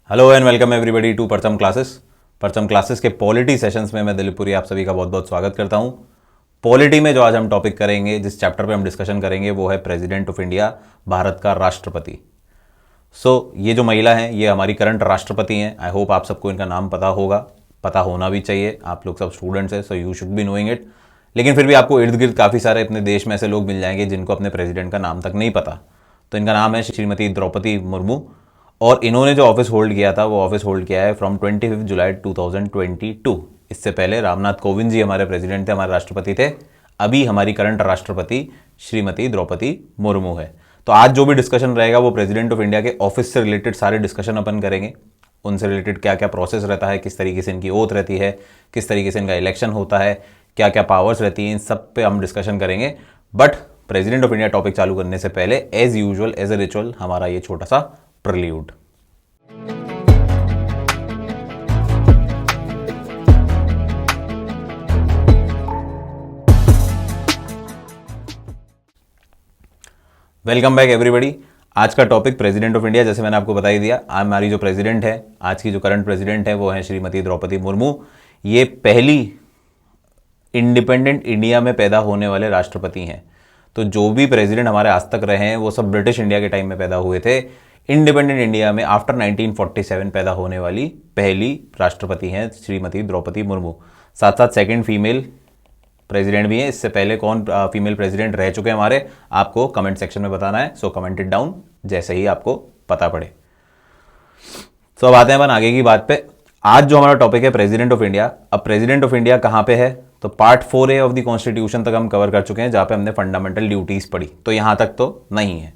Hello and welcome everybody to Parcham classes के polity sessions में मैं दिलीप पुरी आप सभी का बहुत बहुत स्वागत करता हूं। पॉलिटी में जो आज हम टॉपिक करेंगे, जिस चैप्टर पे हम डिस्कशन करेंगे, वो है प्रेसिडेंट ऑफ इंडिया, भारत का राष्ट्रपति। ये जो महिला हैं ये हमारी करंट राष्ट्रपति हैं। आई होप आप सबको इनका नाम पता होगा, पता होना भी चाहिए। आप लोग सब स्टूडेंट्स हैं, so you should be knowing it. लेकिन फिर भी आपको इर्द गिर्द काफ़ी सारे अपने देश में ऐसे लोग मिल जाएंगे जिनको अपने प्रेसिडेंट का नाम तक नहीं पता। तो इनका नाम है श्रीमती द्रौपदी मुर्मू, और इन्होंने जो ऑफिस होल्ड किया था वो ऑफिस होल्ड किया है फ्रॉम 25 जुलाई 2022। इससे पहले रामनाथ कोविंद जी हमारे प्रेसिडेंट थे, हमारे राष्ट्रपति थे। अभी हमारी करंट राष्ट्रपति श्रीमती द्रौपदी मुर्मू है। तो आज जो भी डिस्कशन रहेगा वो प्रेसिडेंट ऑफ इंडिया के ऑफिस से रिलेटेड सारे डिस्कशन अपन करेंगे। उनसे रिलेटेड क्या क्या प्रोसेस रहता है, किस तरीके से इनकी ओथ रहती है, किस तरीके से इनका इलेक्शन होता है, क्या क्या पावर्स रहती हैं, इन सब पे हम डिस्कशन करेंगे। But president of India topic चालू करने से पहले as usual, as a ritual, हमारा ये छोटा सा प्रील्यूड। Welcome back everybody. आज का टॉपिक प्रेसिडेंट ऑफ इंडिया, जैसे मैंने आपको बता ही दिया। हमारी जो प्रेसिडेंट है, आज की जो करंट प्रेसिडेंट है, वो है श्रीमती द्रौपदी मुर्मू। ये पहली इंडिपेंडेंट इंडिया में पैदा होने वाले राष्ट्रपति हैं। तो जो भी प्रेसिडेंट हमारे आज तक रहे हैं वो सब ब्रिटिश इंडिया के टाइम में पैदा हुए थे। इंडिपेंडेंट इंडिया में आफ्टर 1947 पैदा होने वाली पहली राष्ट्रपति हैं श्रीमती द्रौपदी मुर्मू। साथ साथ सेकंड फीमेल प्रेसिडेंट भी हैं। इससे पहले कौन फीमेल प्रेसिडेंट रह चुके हैं हमारे, आपको कमेंट सेक्शन में बताना है। सो कमेंट इट डाउन जैसे ही आपको पता पड़े। अब आते हैं अपन आगे की बात पे। आज जो हमारा टॉपिक है प्रेसिडेंट ऑफ इंडिया। अब प्रेसिडेंट ऑफ इंडिया कहाँ पे है, तो part 4A of the constitution तक हम कवर कर चुके हैं, जहाँ पे हमने फंडामेंटल ड्यूटीज पढ़ी। तो यहाँ तक तो नहीं है।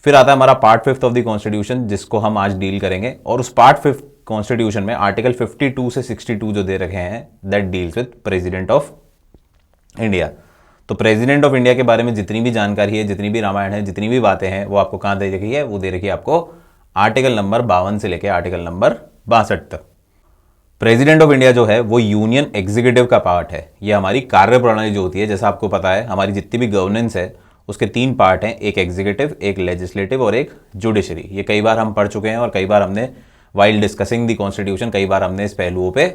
फिर आता है हमारा पार्ट 5 ऑफ द कॉन्स्टिट्यूशन, जिसको हम आज डील करेंगे। और उस पार्ट 5 कॉन्स्टिट्यूशन में आर्टिकल 52 से 62 जो दे रखे हैं, that deals with president of India. तो प्रेसिडेंट ऑफ इंडिया के बारे में जितनी भी जानकारी है, जितनी भी रामायण है, जितनी भी बातें हैं, वो आपको कहाँ दे रखी है, वो दे रखी है आपको आर्टिकल नंबर 52 से लेकर आर्टिकल नंबर 62 तक। प्रेसिडेंट ऑफ इंडिया जो है वो यूनियन एग्जीक्यूटिव का पार्ट है। ये हमारी कार्य प्रणाली जो होती है, जैसा आपको पता है हमारी जितनी भी गवर्नेंस है उसके 3 पार्ट हैं, एक एग्जीक्यूटिव, एक लेजिस्लेटिव और एक जुडिशरी। ये कई बार हम पढ़ चुके हैं और कई बार हमने वाइल डिस्कसिंग दी कॉन्स्टिट्यूशन कई बार हमने इस पहलुओं पे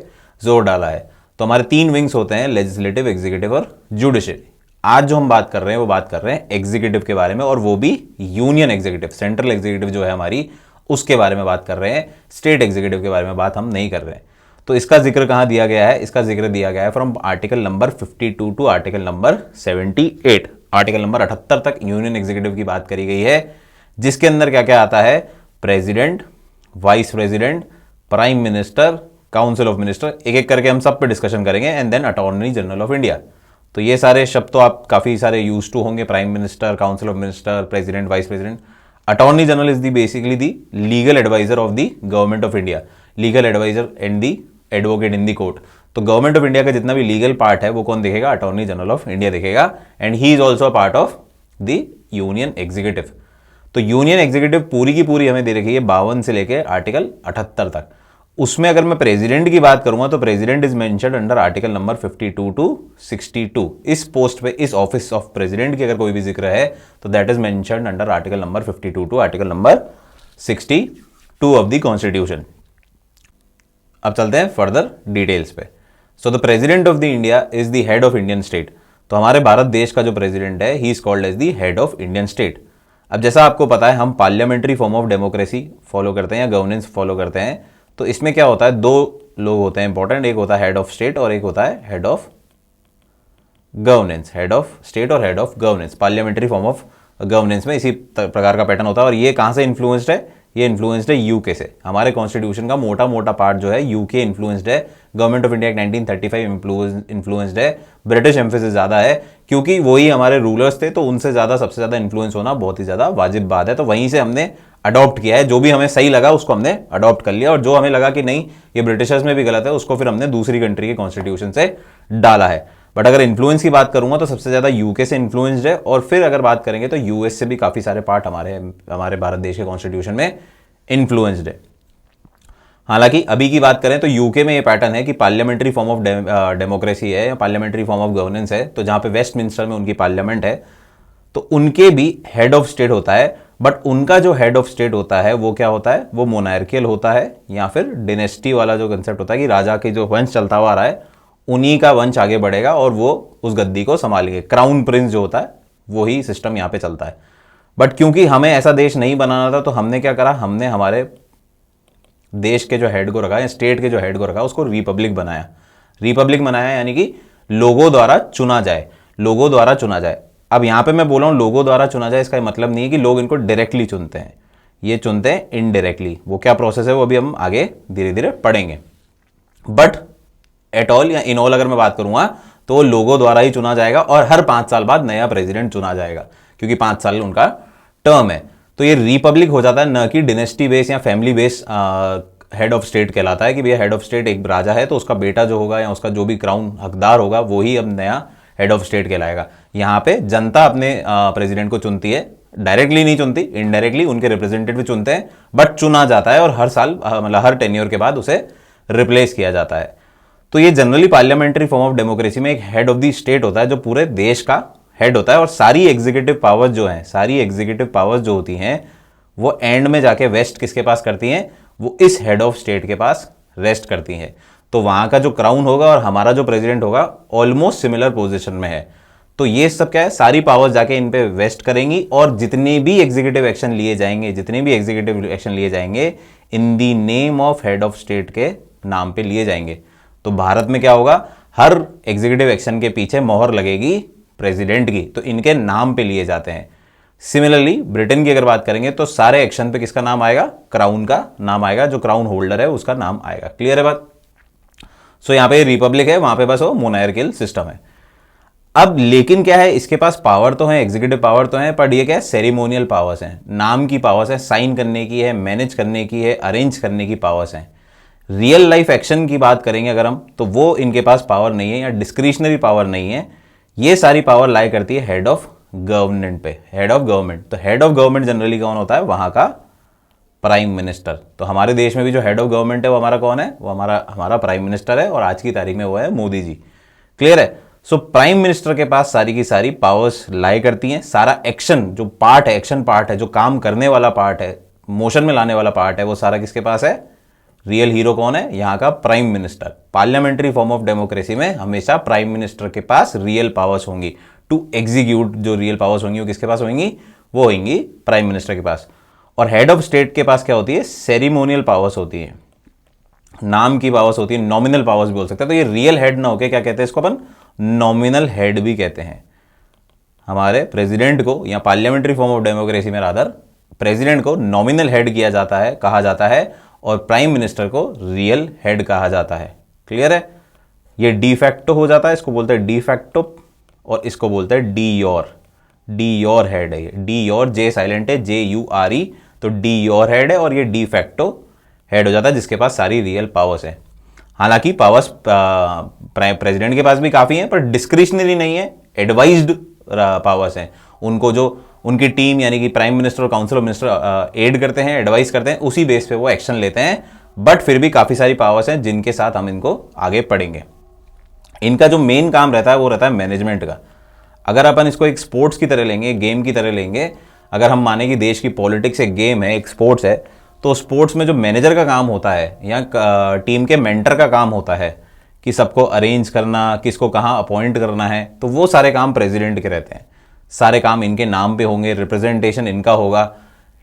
जोर डाला है। तो हमारे 3 विंग्स होते हैं, लेजिस्लेटिव, एग्जीक्यूटिव और जुडिशरी। आज जो हम बात कर रहे हैं वो बात कर रहे हैं एग्जीक्यूटिव के बारे में, और वो भी यूनियन एग्जीक्यूटिव। सेंट्रल एग्जीक्यूटिव जो है हमारी, उसके बारे में बात कर रहे हैं। स्टेट एग्जीक्यूटिव के बारे में बात हम नहीं कर रहे हैं। तो इसका जिक्र कहाँ दिया गया है, इसका जिक्र दिया गया है from article number 52 to article number 78। Article number 78 तक यूनियन एग्जीक्यूटिव की बात करी गई है, जिसके अंदर क्या क्या आता है, president, vice president, prime minister, council of minister. एक एक करके हम सब पे डिस्कशन करेंगे। And then attorney general of India. तो ये सारे शब्द तो आप काफी सारे यूज टू होंगे, prime minister, council of minister, president, vice president. Attorney general is the basically the legal adviser of the government of India, legal adviser and the advocate in the court. तो government of India का जितना भी legal part है वो कौन देखेगा, attorney general of India देखेगा। And he is also part of the union executive. तो यूनियन एग्जीक्यूटिव पूरी की पूरी हमें दे रखी है 52 से लेकर आर्टिकल 78 तक। उसमें अगर मैं प्रेसिडेंट की बात करूंगा तो president is mentioned under article number 52 to 62। इस पोस्ट पे, इस ऑफिस ऑफ प्रेसिडेंट की अगर कोई भी जिक्र है तो that is mentioned under article number 52 to article number 62 of the constitution. अब चलते हैं फर्दर डिटेल्स पे। So the president of the India is the head of Indian state. तो हमारे भारत देश का जो प्रेसिडेंट है, he is called as the head of Indian state. अब जैसा आपको पता है हम parliamentary form of democracy follow करते हैं या गवर्नेंस फॉलो करते हैं। तो इसमें क्या होता है, 2 लोग होते हैं इंपॉर्टेंट, एक होता है हेड ऑफ स्टेट और एक होता है head of governance. Head of state और head of governance, parliamentary form of governance में इसी प्रकार का पैटर्न होता है। और ये कहाँ से इन्फ्लुएंस्ड है, ये इन्फ्लुएंस्ड है यूके से। हमारे कॉन्स्टिट्यूशन का मोटा मोटा पार्ट जो है यूके इन्फ्लुएंस्ड है। गवर्नमेंट ऑफ इंडिया 1935 इन्फ्लुएंस्ड है। ब्रिटिश एम्फेसिस ज्यादा है क्योंकि वही हमारे रूलर्स थे, तो उनसे ज्यादा सबसे ज्यादा इन्फ्लुएंस होना बहुत ही ज्यादा वाजिब बात है। तो वहीं से हमने अडॉप्ट किया है। जो भी हमें सही लगा उसको हमने अडॉप्ट कर लिया, और जो हमें लगा कि नहीं ये ब्रिटिशर्स में भी गलत है, उसको फिर हमने दूसरी कंट्री के कॉन्स्टिट्यूशन से डाला है। बट अगर इन्फ्लुएंस की बात करूंगा तो सबसे ज्यादा यूके से इन्फ्लुएंस्ड है, और फिर अगर बात करेंगे तो यूएस से भी काफी सारे पार्ट हमारे भारत देश के कॉन्स्टिट्यूशन में इन्फ्लुएंस्ड है। हालांकि अभी की बात करें तो यूके में ये पैटर्न है कि पार्लियामेंट्री फॉर्म ऑफ डेमोक्रेसी है या पार्लियामेंट्री फॉर्म ऑफ गवर्नेंस है। तो जहां पे वेस्टमिंस्टर में उनकी पार्लियामेंट है, तो उनके भी हेड ऑफ स्टेट होता है। बट उनका जो हेड ऑफ स्टेट होता है वो क्या होता है, वो मोनार्कियल होता है, या फिर डिनेस्टी वाला जो कंसेप्ट होता है कि राजा के जो वंश चलता हुआ आ रहा है उन्हीं का वंश आगे बढ़ेगा और वो उस गद्दी को संभालेंगे। क्राउन प्रिंस जो होता है वही सिस्टम यहाँ पे चलता है। बट क्योंकि हमें ऐसा देश नहीं बनाना था तो हमने क्या करा, हमने हमारे देश के जो हेड को रखा या स्टेट के जो हेड को रखा उसको रिपब्लिक बनाया। रिपब्लिक बनाया यानी कि लोगों द्वारा चुना जाए, लोगों द्वारा चुना जाए। अब यहां पे मैं बोल रहा हूं लोगों द्वारा चुना जाए, इसका मतलब नहीं है कि लोग इनको डायरेक्टली चुनते हैं, ये चुनते हैं इनडायरेक्टली। वो क्या प्रोसेस है वो भी हम आगे धीरे धीरे पढ़ेंगे। बट एट ऑल या इन ऑल अगर मैं बात करूंगा तो लोगों द्वारा ही चुना जाएगा और हर 5 साल बाद नया प्रेसिडेंट चुना जाएगा, क्योंकि 5 साल उनका टर्म है। तो ये रिपब्लिक हो जाता है, न कि डिनेस्टी बेस या family base head of state कहलाता है कि भैया हेड ऑफ स्टेट एक राजा है तो उसका बेटा जो होगा या उसका जो भी क्राउन हकदार होगा वो ही अब नया हेड ऑफ स्टेट कहलाएगा। यहाँ पे जनता अपने प्रेसिडेंट को चुनती है, डायरेक्टली नहीं चुनती, इनडायरेक्टली उनके रिप्रेजेंटेटिव चुनते हैं, बट चुना जाता है और हर साल मतलब हर टेन्योर के बाद उसे रिप्लेस किया जाता है। तो ये generally parliamentary form of democracy में एक हेड ऑफ द स्टेट होता है जो पूरे देश का हेड होता है, और सारी एग्जीक्यूटिव पावर्स जो हैं, सारी एग्जीक्यूटिव पावर्स जो होती हैं वो एंड में जाके वेस्ट किसके पास करती हैं, वो इस हेड ऑफ स्टेट के पास रेस्ट करती हैं। तो वहां का जो क्राउन होगा और हमारा जो प्रेसिडेंट होगा ऑलमोस्ट सिमिलर पोजीशन में है। तो ये सब क्या है, सारी पावर्स जाके इन पे वेस्ट करेंगी और जितने भी एग्जीक्यूटिव एक्शन लिए जाएंगे, जितने भी एग्जीक्यूटिव एक्शन लिए जाएंगे in the name of head of state के नाम पे लिए जाएंगे। तो भारत में क्या होगा, हर एग्जीक्यूटिव एक्शन के पीछे मोहर लगेगी प्रेसिडेंट की, तो इनके नाम पे लिए जाते हैं। सिमिलरली ब्रिटेन की अगर बात करेंगे तो सारे एक्शन पे किसका नाम आएगा, क्राउन का नाम आएगा, जो क्राउन होल्डर है उसका नाम आएगा। क्लियर है बात। सो यहां पे रिपब्लिक है, वहां पे बस वो मोनार्कियल सिस्टम है। अब लेकिन क्या है, इसके पास पावर तो है, एग्जीक्यूटिव पावर तो है, पर ये क्या है, सेरेमोनियल पावर्स हैं, नाम की पावर्स है, साइन करने की है, मैनेज करने की है, अरेंज करने की पावर्स हैं। रियल लाइफ एक्शन की बात करेंगे अगर हम, तो वो इनके पास पावर नहीं है या डिस्क्रिशनरी पावर नहीं है। ये सारी पावर लाई करती है हेड ऑफ गवर्नमेंट पे, हेड ऑफ गवर्नमेंट। तो हेड ऑफ गवर्नमेंट जनरली कौन होता है, वहां का प्राइम मिनिस्टर। तो हमारे देश में भी जो हेड ऑफ गवर्नमेंट है वो हमारा कौन है, वो हमारा प्राइम मिनिस्टर है, और आज की तारीख में वो है मोदी जी। क्लियर है। सो प्राइम मिनिस्टर के पास सारी की सारी पावर्स लाई करती हैं। सारा एक्शन जो पार्ट है, एक्शन पार्ट है, जो काम करने वाला पार्ट है, मोशन में लाने वाला पार्ट है, वो सारा किसके पास है, रियल हीरो कौन है, यहां का prime minister. Parliamentary form of democracy में हमेशा प्राइम मिनिस्टर के पास रियल पावर्स होंगी टू एग्जीक्यूट। जो रियल पावर्स होंगी वो किसके पास होंगी, वो होंगी प्राइम मिनिस्टर के पास। और हेड ऑफ स्टेट के पास क्या होती है, सेरिमोनियल पावर्स होती है, नाम की पावर्स होती है, नॉमिनल पावर्स भी बोल सकते हैं। तो ये रियल हेड ना होके क्या कहते हैं इसको अपन, नॉमिनल हेड भी कहते हैं। हमारे प्रेसिडेंट को या पार्लियामेंट्री फॉर्म ऑफ डेमोक्रेसी में रादर प्रेसिडेंट को नॉमिनल हेड किया जाता है, कहा जाता है, और प्राइम मिनिस्टर को रियल हेड कहा जाता है। क्लियर है। ये डी फैक्टो हो जाता है, इसको बोलते हैं डी फैक्टो, और इसको बोलते हैं D your. D your head है ये, डी योर, जे साइलेंट है, JURE, तो डी योर हेड है, और ये डी फैक्टो हेड हो जाता है जिसके पास सारी रियल पावर्स है। हालांकि पावर्स प्रेसिडेंट के पास भी काफी हैं, पर डिस्क्रिशनरी नहीं है, एडवाइज्ड पावर्स हैं। उनको जो उनकी टीम यानी कि प्राइम मिनिस्टर और काउंसिल ऑफ मिनिस्टर एड करते हैं, एडवाइस करते हैं, उसी बेस पे वो एक्शन लेते हैं। बट फिर भी काफी सारी पावर्स हैं जिनके साथ हम इनको आगे पढ़ेंगे। इनका जो मेन काम रहता है वो रहता है मैनेजमेंट का। अगर अपन इसको एक स्पोर्ट्स की तरह लेंगे, गेम की तरह लेंगे, अगर हम माने कि देश की पॉलिटिक्स एक गेम है, एक स्पोर्ट्स है, तो स्पोर्ट्स में जो मैनेजर का काम होता है या टीम के मेंटर का काम होता है कि सबको अरेंज करना, किसको कहाँ अपॉइंट करना है, तो वो सारे काम प्रेसिडेंट के रहते हैं। सारे काम इनके नाम पे होंगे, रिप्रेजेंटेशन इनका होगा।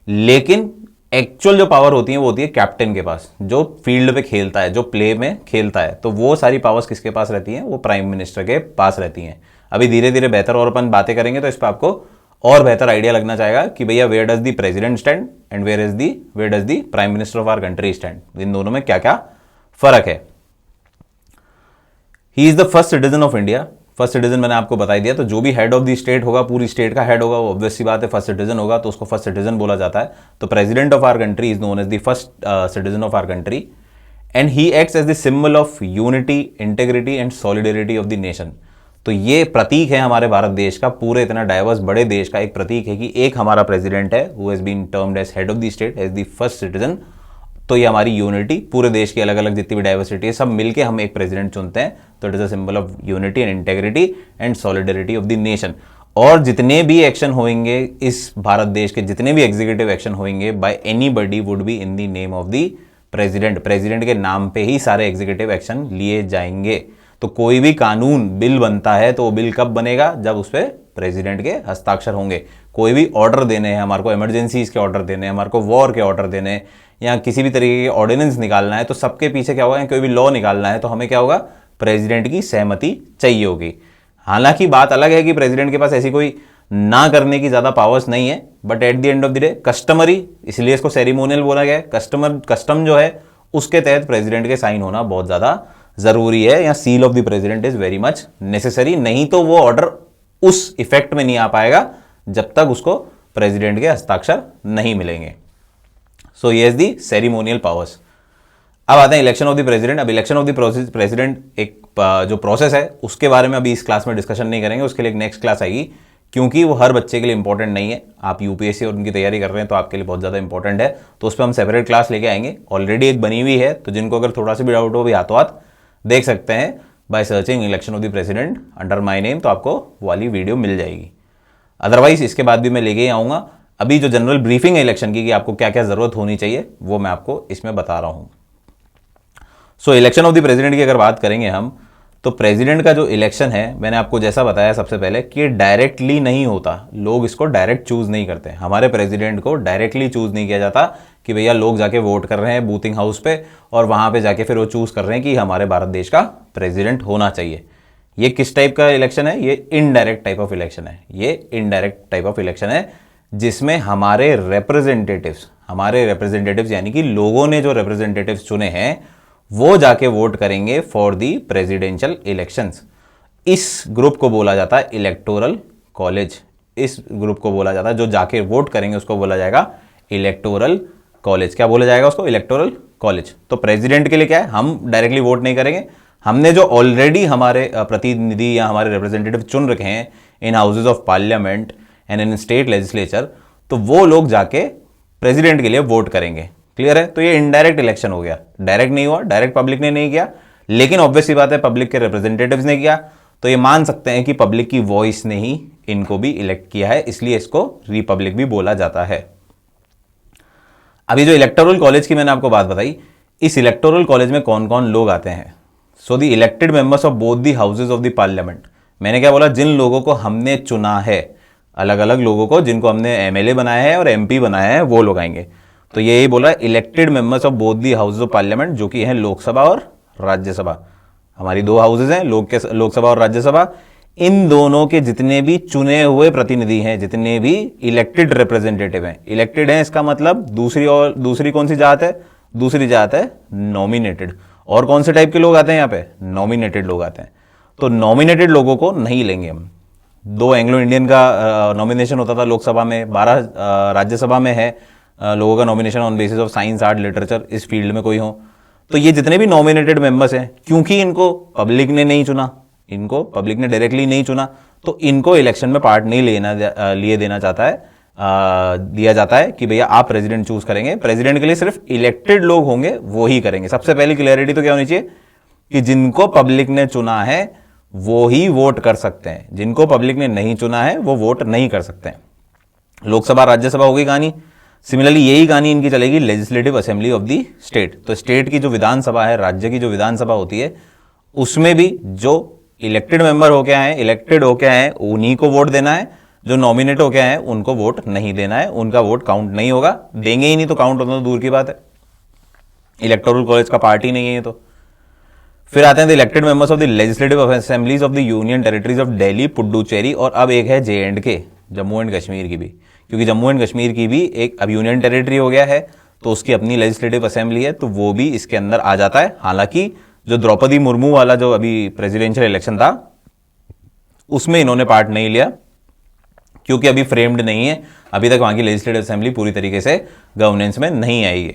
लेकिन एक्चुअल जो पावर होती है वो होती है कैप्टन के पास, जो फील्ड पे खेलता है, जो प्ले में खेलता है। तो वो सारी पावर्स किसके पास रहती हैं, वो प्राइम मिनिस्टर के पास रहती हैं। अभी धीरे धीरे बेहतर और अपन बातें करेंगे तो इस पर आपको और बेहतर आइडिया लगना चाहेगा कि भैया where does the president stand and where does the prime minister of our country stand. इन दोनों में क्या क्या फर्क है। He is the first citizen of India. First citizen मैंने आपको बता दिया। तो जो भी हेड ऑफ द स्टेट होगा, पूरी स्टेट का हेड होगा, वो ऑब्वियस सी बात है फर्स्ट सिटीजन होगा, तो उसको फर्स्ट सिटीजन बोला जाता है। तो president of our country is known as the first citizen of our country, and he acts as the symbol of unity, integrity and solidarity of the nation. तो ये प्रतीक है हमारे भारत देश का, पूरे इतना डाइवर्स बड़े देश का एक प्रतीक है कि एक हमारा प्रेसिडेंट है who has been termed as head of the state as the first citizen. तो ये हमारी यूनिटी, पूरे देश की अलग अलग जितनी भी डाइवर्सिटी है, सब मिलके हम एक प्रेसिडेंट चुनते हैं। तो it is a symbol of unity and integrity and solidarity of the nation. और जितने भी एक्शन होंगे इस भारत देश के, जितने भी एग्जीक्यूटिव एक्शन होंगे bye anybody would be in the name of the president. President के नाम पे ही सारे एग्जीक्यूटिव एक्शन लिए जाएंगे। तो कोई भी कानून बिल बनता है तो वो बिल कब बनेगा, जब उस पर प्रेसिडेंट के हस्ताक्षर होंगे। कोई भी ऑर्डर देने हैं हमारे को, इमरजेंसीज के ऑर्डर देने हैं, हमारे को वॉर के ऑर्डर देने हैं, या किसी भी तरीके के ऑर्डिनेंस निकालना है, तो सबके पीछे क्या होगा, कोई भी लॉ निकालना है तो हमें क्या होगा, प्रेसिडेंट की सहमति चाहिए होगी। हालांकि बात अलग है कि प्रेसिडेंट के पास ऐसी कोई ना करने की ज्यादा पावर्स नहीं है, but at the end of the day customary, इसलिए इसको सेरिमोनियल बोला गया है। कस्टम जो है उसके तहत प्रेसिडेंट के साइन होना बहुत ज्यादा जरूरी है, या seal of the president is very much necessary. नहीं तो वो ऑर्डर उस इफेक्ट में नहीं आ पाएगा जब तक उसको प्रेसिडेंट के हस्ताक्षर नहीं मिलेंगे। सो ये इज दी सेरिमोनियल पावर्स। अब आते हैं इलेक्शन ऑफ द प्रेसिडेंट। अब इलेक्शन ऑफ द प्रेसिडेंट एक जो प्रोसेस है उसके बारे में अभी इस क्लास में डिस्कशन नहीं करेंगे, उसके लिए एक नेक्स्ट क्लास आएगी, क्योंकि वो हर बच्चे के लिए इंपॉर्टेंट नहीं है। आप यूपीएससी और उनकी तैयारी कर रहे हैं तो आपके लिए बहुत ज़्यादा इंपॉर्टेंट है, तो उस पर हम सेपरेट क्लास लेके आएंगे। ऑलरेडी एक बनी हुई है, तो जिनको अगर थोड़ा सा भी डाउट हो भी हाथों हाथ देख सकते हैं by searching election of the president under my name, तो आपको वाली वीडियो मिल जाएगी। अदरवाइज इसके बाद भी मैं लेके ही आऊँगा। अभी जो जनरल ब्रीफिंग है इलेक्शन की कि आपको क्या क्या जरूरत होनी चाहिए वो मैं आपको इसमें बता रहा हूँ। सो इलेक्शन ऑफ द प्रेसिडेंट की अगर बात करेंगे हम, तो प्रेसिडेंट का जो इलेक्शन है, मैंने आपको जैसा बताया सबसे पहले कि डायरेक्टली नहीं होता, लोग इसको डायरेक्ट चूज नहीं करते। हमारे प्रेसिडेंट को डायरेक्टली चूज नहीं किया जाता कि भैया लोग जाके वोट कर रहे हैं बूथिंग हाउस पे और वहां पे जाके फिर वो चूज कर रहे हैं कि हमारे भारत देश का प्रेसिडेंट होना चाहिए। ये किस टाइप का इलेक्शन है, ये इनडायरेक्ट टाइप ऑफ इलेक्शन है। ये इनडायरेक्ट टाइप ऑफ इलेक्शन है जिसमें हमारे रिप्रेजेंटेटिव्स यानी कि लोगों ने जो रिप्रेजेंटेटिव्स चुने हैं वो जाके वोट करेंगे फॉर दी प्रेसिडेंशियल इलेक्शंस। इस ग्रुप को बोला जाता है इलेक्टोरल कॉलेज। इस ग्रुप को बोला जाता है, जो जाके वोट करेंगे उसको बोला जाएगा इलेक्टोरल कॉलेज। क्या बोला जाएगा उसको, इलेक्टोरल कॉलेज। तो प्रेसिडेंट के लिए क्या है, हम डायरेक्टली वोट नहीं करेंगे, हमने जो ऑलरेडी हमारे प्रतिनिधि या हमारे रिप्रेजेंटेटिव चुन रखे हैं इन houses of parliament and in state legislature, तो वो लोग जाके प्रेसिडेंट के लिए वोट करेंगे। क्लियर है। तो ये इनडायरेक्ट इलेक्शन हो गया, डायरेक्ट नहीं हुआ, डायरेक्ट पब्लिक ने नहीं किया, लेकिन ऑब्वियस सी बात है पब्लिक के रिप्रेजेंटेटिव्स ने किया, तो ये मान सकते हैं कि पब्लिक की वॉइस ने ही इनको भी इलेक्ट किया है, इसलिए इसको रिपब्लिक भी बोला जाता है। अभी जो इलेक्टोरल कॉलेज की मैंने आपको बात बताई, इस इलेक्टोरल कॉलेज में कौन कौन लोग आते हैं। So the elected members of both the houses of the parliament. मैंने क्या बोला, जिन लोगों को हमने चुना है, अलग अलग लोगों को जिनको हमने एमएलए बनाया है और एमपी बनाया है, वो लोग आएंगे। तो यही बोला elected members of both the houses of parliament, जो कि हैं लोकसभा और राज्यसभा। हमारी दो हाउसेज हैं, लोकसभा और राज्यसभा। इन दोनों के जितने भी चुने हुए प्रतिनिधि हैं, जितने भी इलेक्टेड रिप्रेजेंटेटिव हैं, इलेक्टेड हैं इसका मतलब दूसरी कौन सी जात है, दूसरी जात है नॉमिनेटेड। और कौन से टाइप के लोग आते हैं यहाँ पे, नॉमिनेटेड लोग आते हैं। तो नॉमिनेटेड लोगों को नहीं लेंगे हम। 2 एंग्लो इंडियन का नॉमिनेशन होता था लोकसभा में, 12 राज्यसभा में है लोगों का nomination on basis of science, art, literature, इस फील्ड में कोई हो। तो ये जितने भी नॉमिनेटेड मेंबर्स हैं, क्योंकि इनको पब्लिक ने नहीं चुना, इनको पब्लिक ने डायरेक्टली नहीं चुना, तो इनको इलेक्शन में पार्ट नहीं दिया जाता है कि भैया आप प्रेसिडेंट चूज करेंगे। प्रेसिडेंट के लिए सिर्फ इलेक्टेड लोग होंगे, वो ही करेंगे। सबसे पहली क्लियरिटी तो क्या होनी चाहिए कि जिनको पब्लिक ने चुना है वो ही वोट कर सकते हैं, जिनको पब्लिक ने नहीं चुना है वो वोट नहीं कर सकते हैं। लोकसभा राज्यसभा होगी कहानी। सिमिलरली यही कहानी इनकी चलेगी legislative assembly of the state. तो स्टेट की जो विधानसभा है, राज्य की जो विधानसभा होती है, उसमें भी जो इलेक्टेड मेंबर होके आए, इलेक्टेड होके आए, उन्हीं को वोट देना है। जो नॉमिनेट होके आए उनको वोट नहीं देना है, उनका वोट काउंट नहीं होगा। देंगे ही नहीं तो काउंट होना तो दूर की बात है, इलेक्टोरल कॉलेज का पार्ट ही नहीं है ये। तो फिर आते हैं the elected members of the legislative assemblies of the union territories of Delhi, Puducherry, और अब एक है J&K, जम्मू एंड कश्मीर की भी, क्योंकि जम्मू एंड कश्मीर की भी एक अब यूनियन टेरिटरी हो गया है, तो उसकी अपनी लेजिस्लेटिव असेंबली है, तो वो भी इसके अंदर आ जाता है। हालांकि जो द्रौपदी मुर्मू वाला जो अभी प्रेसिडेंशियल इलेक्शन था उसमें इन्होंने पार्ट नहीं लिया, क्योंकि अभी फ्रेम्ड नहीं है, अभी तक वहां की लेजिस्लेटिव असेंबली पूरी तरीके से गवर्नेंस में नहीं आई है।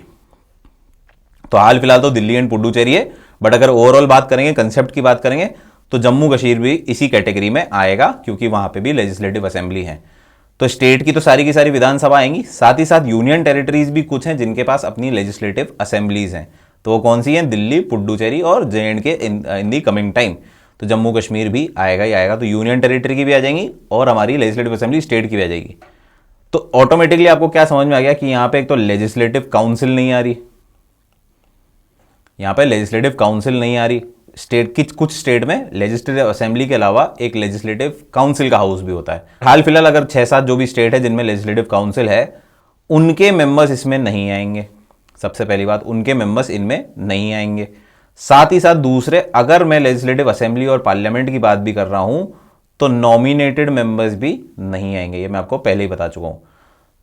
तो हाल फिलहाल तो दिल्ली एंड पुडुचेरी है, बट अगर ओवरऑल बात करेंगे, कंसेप्ट की बात करेंगे, तो जम्मू कश्मीर भी इसी कैटेगरी में आएगा, क्योंकि वहां पे भी लेजिस्लेटिव असेंबली है। तो स्टेट की तो सारी की सारी विधानसभा आएंगी, साथ ही साथ यूनियन टेरिटरीज भी कुछ हैं जिनके पास अपनी लेजिस्लेटिव असेंबलीज हैं। तो वो कौन सी हैं, दिल्ली, पुडुचेरी और J&K इन दी कमिंग टाइम। तो जम्मू कश्मीर भी आएगा ही आएगा, तो यूनियन टेरिटरी की भी आ जाएंगी और हमारी लेजिस्लेटिव असेंबली स्टेट की भी आ जाएगी। तो ऑटोमेटिकली आपको क्या समझ में आ गया कि यहां पे एक तो लेजिस्लेटिव काउंसिल नहीं आ रही, यहां पे लेजिस्लेटिव काउंसिल नहीं आ रही। स्टेट की कुछ स्टेट में लेजिस्लेटिव असेंबली के अलावा एक लेजिस्लेटिव काउंसिल का हाउस भी होता है। हाल फिलहाल अगर 6-7 जो भी स्टेट है जिनमें लेजिस्लेटिव काउंसिल है, उनके मेंबर्स इसमें नहीं आएंगे। सबसे पहली बात, उनके मेंबर्स इनमें नहीं आएंगे। साथ ही साथ दूसरे, अगर मैं लेजिस्लेटिव असेंबली और पार्लियामेंट की बात भी कर रहा हूं तो नॉमिनेटेड मेंबर्स भी नहीं आएंगे, ये मैं आपको पहले ही बता चुका हूं।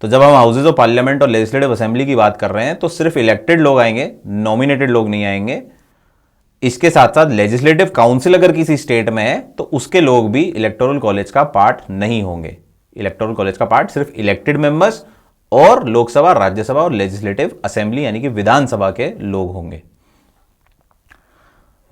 तो जब हम हाउसेज ऑफ पार्लियामेंट और लेजिस्लेटिव असेंबली की बात कर रहे हैं तो सिर्फ इलेक्टेड लोग आएंगे, नॉमिनेटेड लोग नहीं आएंगे। इसके साथ साथ लेजिस्लेटिव काउंसिल अगर किसी स्टेट में है तो उसके लोग भी इलेक्टोरल कॉलेज का पार्ट नहीं होंगे। इलेक्टोरल कॉलेज का पार्ट सिर्फ इलेक्टेड मेंबर्स और लोकसभा, राज्यसभा और लेजिस्लेटिव असेंबली यानी कि विधानसभा के लोग होंगे।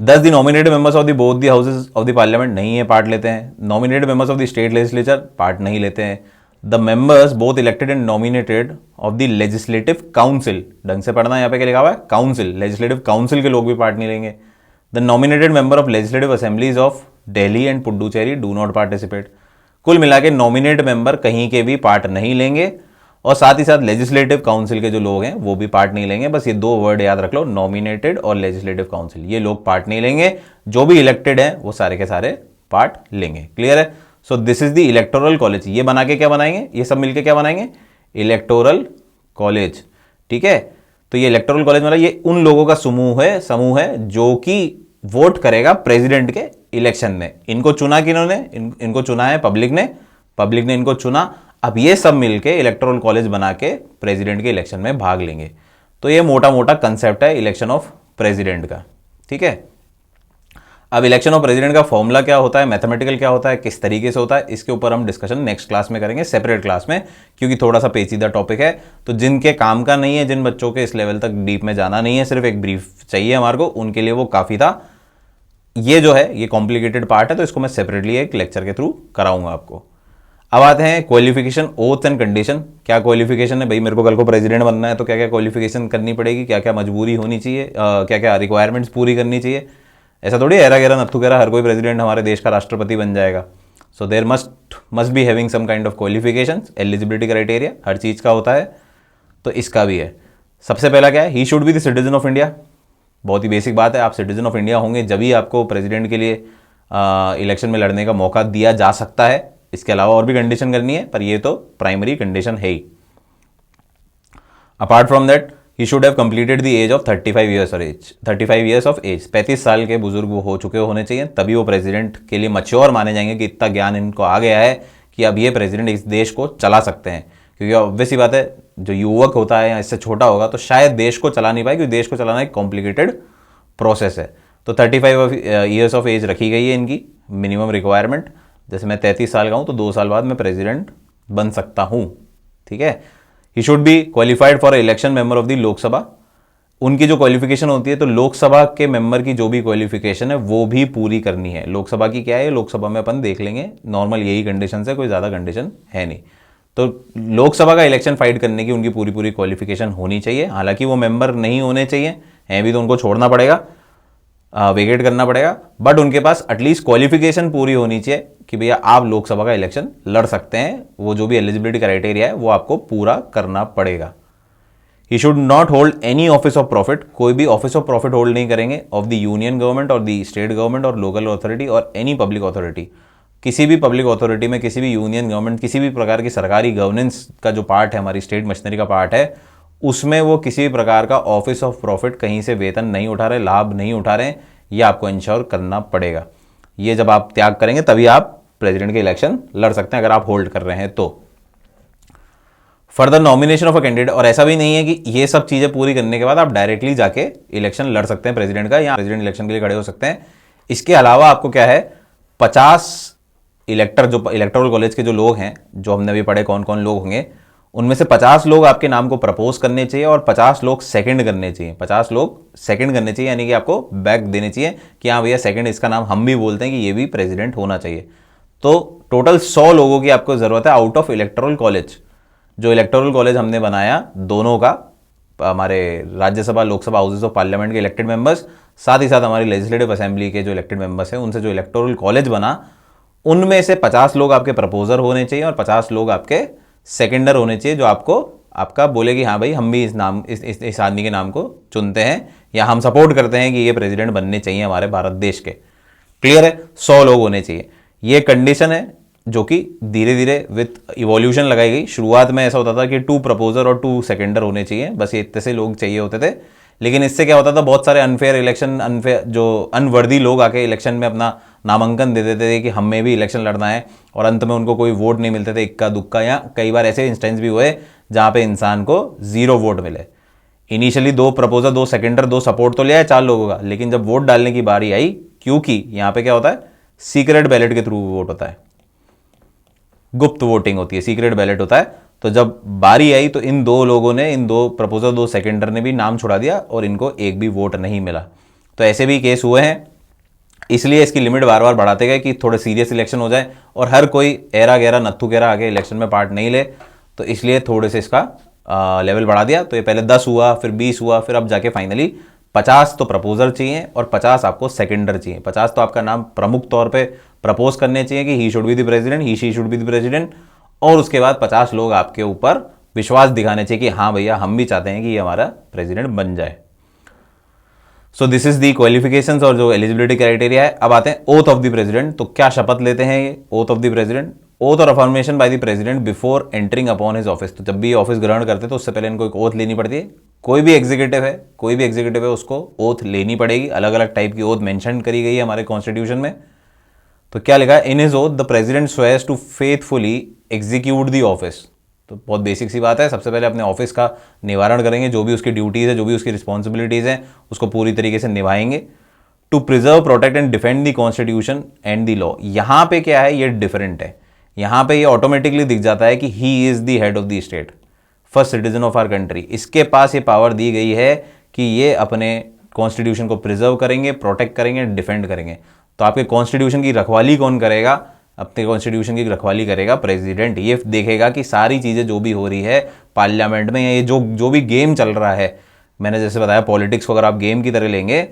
10 nominated members of the both the houses of the parliament नहीं है, पार्ट लेते हैं। Nominated members of the state legislature part नहीं लेते हैं। The members both elected and nominated of the legislative council, ढंग से पढ़ना, यहां पे क्या लिखा हुआ है, काउंसिल, लेजिस्लेटिव काउंसिल के लोग भी पार्ट नहीं लेंगे। The nominated member of legislative assemblies of Delhi and Puducherry do not participate. कुल मिला के नॉमिनेट मेंबर कहीं के भी पार्ट नहीं लेंगे और साथ ही साथ लेजिस्लेटिव काउंसिल के जो लोग हैं वो भी पार्ट नहीं लेंगे। बस ये 2 वर्ड याद रख लो, नॉमिनेटेड और लेजिस्लेटिव काउंसिल, ये लोग पार्ट नहीं लेंगे। जो भी इलेक्टेड हैं वो सारे के सारे पार्ट लेंगे। क्लियर है? So this is the electoral college. ये बना के क्या बनाएंगे, ये सब मिलके क्या बनाएंगे, इलेक्टोरल कॉलेज। ठीक है, तो ये इलेक्टोरल कॉलेज मतलब ये उन लोगों का समूह है जो कि वोट करेगा प्रेसिडेंट के इलेक्शन में। इनको चुना किन्होंने, इनको चुना है पब्लिक ने इनको चुना। अब ये सब मिलके इलेक्टोरल कॉलेज बना के प्रेसिडेंट के इलेक्शन में भाग लेंगे। तो ये मोटा मोटा कंसेप्ट है इलेक्शन ऑफ प्रेसिडेंट का। ठीक है, अब इलेक्शन ऑफ प्रेसिडेंट का फॉर्मूला क्या होता है, मैथमेटिकल क्या होता है, किस तरीके से होता है, इसके ऊपर हम डिस्कशन नेक्स्ट क्लास में करेंगे, सेपरेट क्लास में, क्योंकि थोड़ा सा पेचीदा टॉपिक है। तो जिनके काम का नहीं है, जिन बच्चों के इस लेवल तक डीप में जाना नहीं है, सिर्फ एक ब्रीफ चाहिए हमारे को, उनके लिए वो काफ़ी था। ये जो है ये कॉम्प्लिकेटेड पार्ट है, तो इसको मैं सेपरेटली एक लेक्चर के थ्रू कराऊंगा आपको। अब आते हैं क्वालिफिकेशन, ओथ एंड कंडीशन। क्या क्वालिफिकेशन है भाई, मेरे को कल को प्रेसिडेंट बनना है तो क्या क्या क्वालिफिकेशन करनी पड़ेगी, क्या क्या मजबूरी होनी चाहिए, क्या क्या रिक्वायरमेंट्स पूरी करनी चाहिए। ऐसा थोड़ी एरा गेरा नत्थु गेरा हर कोई प्रेसिडेंट हमारे देश का राष्ट्रपति बन जाएगा। So there must be having some kind of qualifications, eligibility criteria हर चीज़ का होता है, तो इसका भी है। सबसे पहला क्या है, he should be the citizen of India. बहुत ही बेसिक बात है, आप सिटीजन ऑफ इंडिया होंगे जब ही आपको प्रेसिडेंट के लिए इलेक्शन में लड़ने का मौका दिया जा सकता है। इसके अलावा और भी कंडीशन करनी है, पर ये तो प्राइमरी कंडीशन है ही। Apart from that he should have completed the age of 35 years of age. 35 साल के बुजुर्ग वो हो चुके होने चाहिए, तभी वो प्रेसिडेंट के लिए मैच्योर माने जाएंगे कि इतना ज्ञान इनको आ गया है कि अब ये प्रेसिडेंट इस देश को चला सकते हैं। क्योंकि ऑब्वियस सी बात है, जो युवक होता है या इससे छोटा होगा तो शायद देश को चला नहीं पाए, क्योंकि देश को चलाना एक कॉम्प्लिकेटेड प्रोसेस है। तो 35 ईयर्स ऑफ एज रखी गई है इनकी मिनिमम रिक्वायरमेंट। जैसे मैं 33 साल का हूँ तो 2 साल बाद मैं प्रेसिडेंट बन सकता हूँ। ठीक है, he should be qualified for election member of the Lok Sabha. उनकी जो क्वालिफिकेशन होती है, तो लोकसभा के मेंबर की जो भी क्वालिफिकेशन है वो भी पूरी करनी है। लोकसभा की क्या है, लोकसभा में अपन देख लेंगे, नॉर्मल यही कंडीशन है, कोई ज़्यादा कंडीशन है नहीं। तो लोकसभा का इलेक्शन फाइट करने की उनकी पूरी क्वालिफिकेशन होनी चाहिए। हालांकि वो मेंबर नहीं होने चाहिए, हैं भी तो उनको छोड़ना पड़ेगा, वेकेट करना पड़ेगा, बट उनके पास एटलीस्ट क्वालिफिकेशन पूरी होनी चाहिए कि भैया आप लोकसभा का इलेक्शन लड़ सकते हैं। वो जो भी एलिजिबिलिटी क्राइटेरिया है वो आपको पूरा करना पड़ेगा। ही should not hold any office of profit. कोई भी ऑफिस ऑफ प्रॉफिट होल्ड नहीं करेंगे ऑफ द यूनियन गवर्नमेंट और द स्टेट गवर्नमेंट और लोकल अथॉरिटी और एनी पब्लिक अथॉरिटी। किसी भी पब्लिक अथॉरिटी में, किसी भी यूनियन गवर्नमेंट, किसी भी प्रकार की सरकारी गवर्नेंस का जो पार्ट है, हमारी स्टेट मशीनरी का पार्ट है, उसमें वो किसी भी प्रकार का ऑफिस ऑफ प्रॉफिट कहीं से वेतन नहीं उठा रहे, लाभ नहीं उठा रहे, ये आपको इंश्योर करना पड़ेगा। ये जब आप त्याग करेंगे तभी आप प्रेसिडेंट के इलेक्शन लड़ सकते हैं, अगर आप होल्ड कर रहे हैं तो। Further nomination of a candidate, और ऐसा भी नहीं है कि ये सब चीजें पूरी करने के बाद आप डायरेक्टली जाके इलेक्शन लड़ सकते हैं प्रेसिडेंट का, या प्रेसिडेंट इलेक्शन के लिए खड़े हो सकते हैं। इसके अलावा आपको क्या है, 50 इलेक्टर, जो इलेक्टोरल कॉलेज के जो लोग हैं, जो हमने अभी पढ़े कौन कौन लोग होंगे, उनमें से 50 लोग आपके नाम को प्रपोज करने चाहिए और 50 लोग सेकंड करने चाहिए। 50 लोग सेकंड करने चाहिए, यानी कि आपको बैक देने चाहिए कि हाँ भैया सेकंड, इसका नाम हम भी बोलते हैं कि ये भी प्रेसिडेंट होना चाहिए। तो टोटल 100 लोगों की आपको जरूरत है आउट ऑफ इलेक्टोरल कॉलेज। जो इलेक्टोरल कॉलेज हमने बनाया दोनों का, हमारे Rajya Sabha Lok Sabha houses of parliament के इलेक्टेड मेंबर्स, साथ ही साथ हमारी लेजिस्लेटिव असेंबली के जो इलेक्टेड मेंबर्स हैं उनसे जो इलेक्टोरल कॉलेज बना, उनमें से 50 लोग आपके प्रपोजर होने चाहिए और 50 लोग आपके सेकेंडर होने चाहिए, जो आपको आपका बोले कि हाँ भाई हम भी इस आदमी के नाम को चुनते हैं या हम सपोर्ट करते हैं कि ये प्रेसिडेंट बनने चाहिए हमारे भारत देश के। क्लियर है? 100 लोग होने चाहिए। ये कंडीशन है जो कि धीरे धीरे विथ इवोल्यूशन लगाई गई। शुरुआत में ऐसा होता था कि 2 प्रपोजर और 2 सेकेंडर होने चाहिए, बस ये इतने से लोग चाहिए होते थे। लेकिन इससे क्या होता था, बहुत सारे अनफेयर इलेक्शन, अनफेयर जो अनवर्दी लोग आके इलेक्शन में अपना नामांकन दे देते थे कि हमें भी इलेक्शन लड़ना है, और अंत में उनको कोई वोट नहीं मिलते थे, इक्का दुक्का, या कई बार ऐसे इंस्टेंस भी हुए जहां पे इंसान को 0 वोट मिले। इनिशियली 2 प्रपोजल, 2 सेकेंडर, 2 सपोर्ट तो लिया है 4 लोगों का, लेकिन जब वोट डालने की बारी आई, क्योंकि यहां पे क्या होता है, सीक्रेट बैलेट के थ्रू वोट होता है, गुप्त वोटिंग होती है, सीक्रेट बैलेट होता है। तो जब बारी आई तो इन 2 लोगों ने, इन 2 प्रपोजल, 2 सेकेंडर ने भी नाम छुड़ा दिया और इनको एक भी वोट नहीं मिला। तो ऐसे भी केस हुए हैं, इसलिए इसकी लिमिट बार बार बढ़ाते गए कि थोड़े सीरियस इलेक्शन हो जाए और हर कोई एरा गैरा नत्थु गैरा आगे इलेक्शन में पार्ट नहीं ले, तो इसलिए थोड़े से इसका लेवल बढ़ा दिया। तो ये पहले 10 हुआ, फिर 20 हुआ, फिर अब जाके फाइनली 50 तो प्रपोजर चाहिए और 50 आपको सेकेंडर चाहिए। 50 तो आपका नाम प्रमुख तौर पे प्रपोज करने चाहिए कि he should be the president, he she should be the president, और उसके बाद 50 लोग आपके ऊपर विश्वास दिखाने चाहिए कि हाँ भैया हम भी चाहते हैं कि ये हमारा प्रेसिडेंट बन जाए। So this is the qualifications और जो एलिजिबिलिटी क्राइटेरिया है। अब आते हैं ओथ ऑफ द प्रेसिडेंट। तो क्या शपथ लेते हैं ये oath of the president? Oath और affirmation by the president before entering upon his office. तो जब भी ऑफिस ग्रहण करते हैं तो उससे पहले इनको एक ओथ लेनी पड़ती है। कोई भी एग्जीक्यूटिव है उसको ओथ लेनी पड़ेगी। अलग अलग टाइप की ओथ मेंशन करी गई है हमारे कॉन्स्टिट्यूशन में। तो क्या लिखा है, in his oath the president swears to faithfully execute the office. तो बहुत बेसिक सी बात है, सबसे पहले अपने ऑफिस का निवारण करेंगे, जो भी उसकी ड्यूटीज़ है, जो भी उसकी रिस्पॉन्सिबिलिटीज़ हैं, उसको पूरी तरीके से निभाएंगे। To preserve, protect and defend the constitution and the law. यहाँ पे क्या है, ये डिफरेंट है। यहाँ पे ये ऑटोमेटिकली दिख जाता है कि he is the head of the state, first citizen of our country. इसके पास ये पावर दी गई है कि ये अपने कॉन्स्टिट्यूशन को प्रिजर्व करेंगे, प्रोटेक्ट करेंगे, डिफेंड करेंगे। तो आपके कॉन्स्टिट्यूशन की रखवाली कौन करेगा? अपने कॉन्स्टिट्यूशन की रखवाली करेगा प्रेसिडेंट। ये देखेगा कि सारी चीज़ें जो भी हो रही है पार्लियामेंट में, ये जो भी गेम चल रहा है, मैंने जैसे बताया पॉलिटिक्स को अगर आप गेम की तरह लेंगे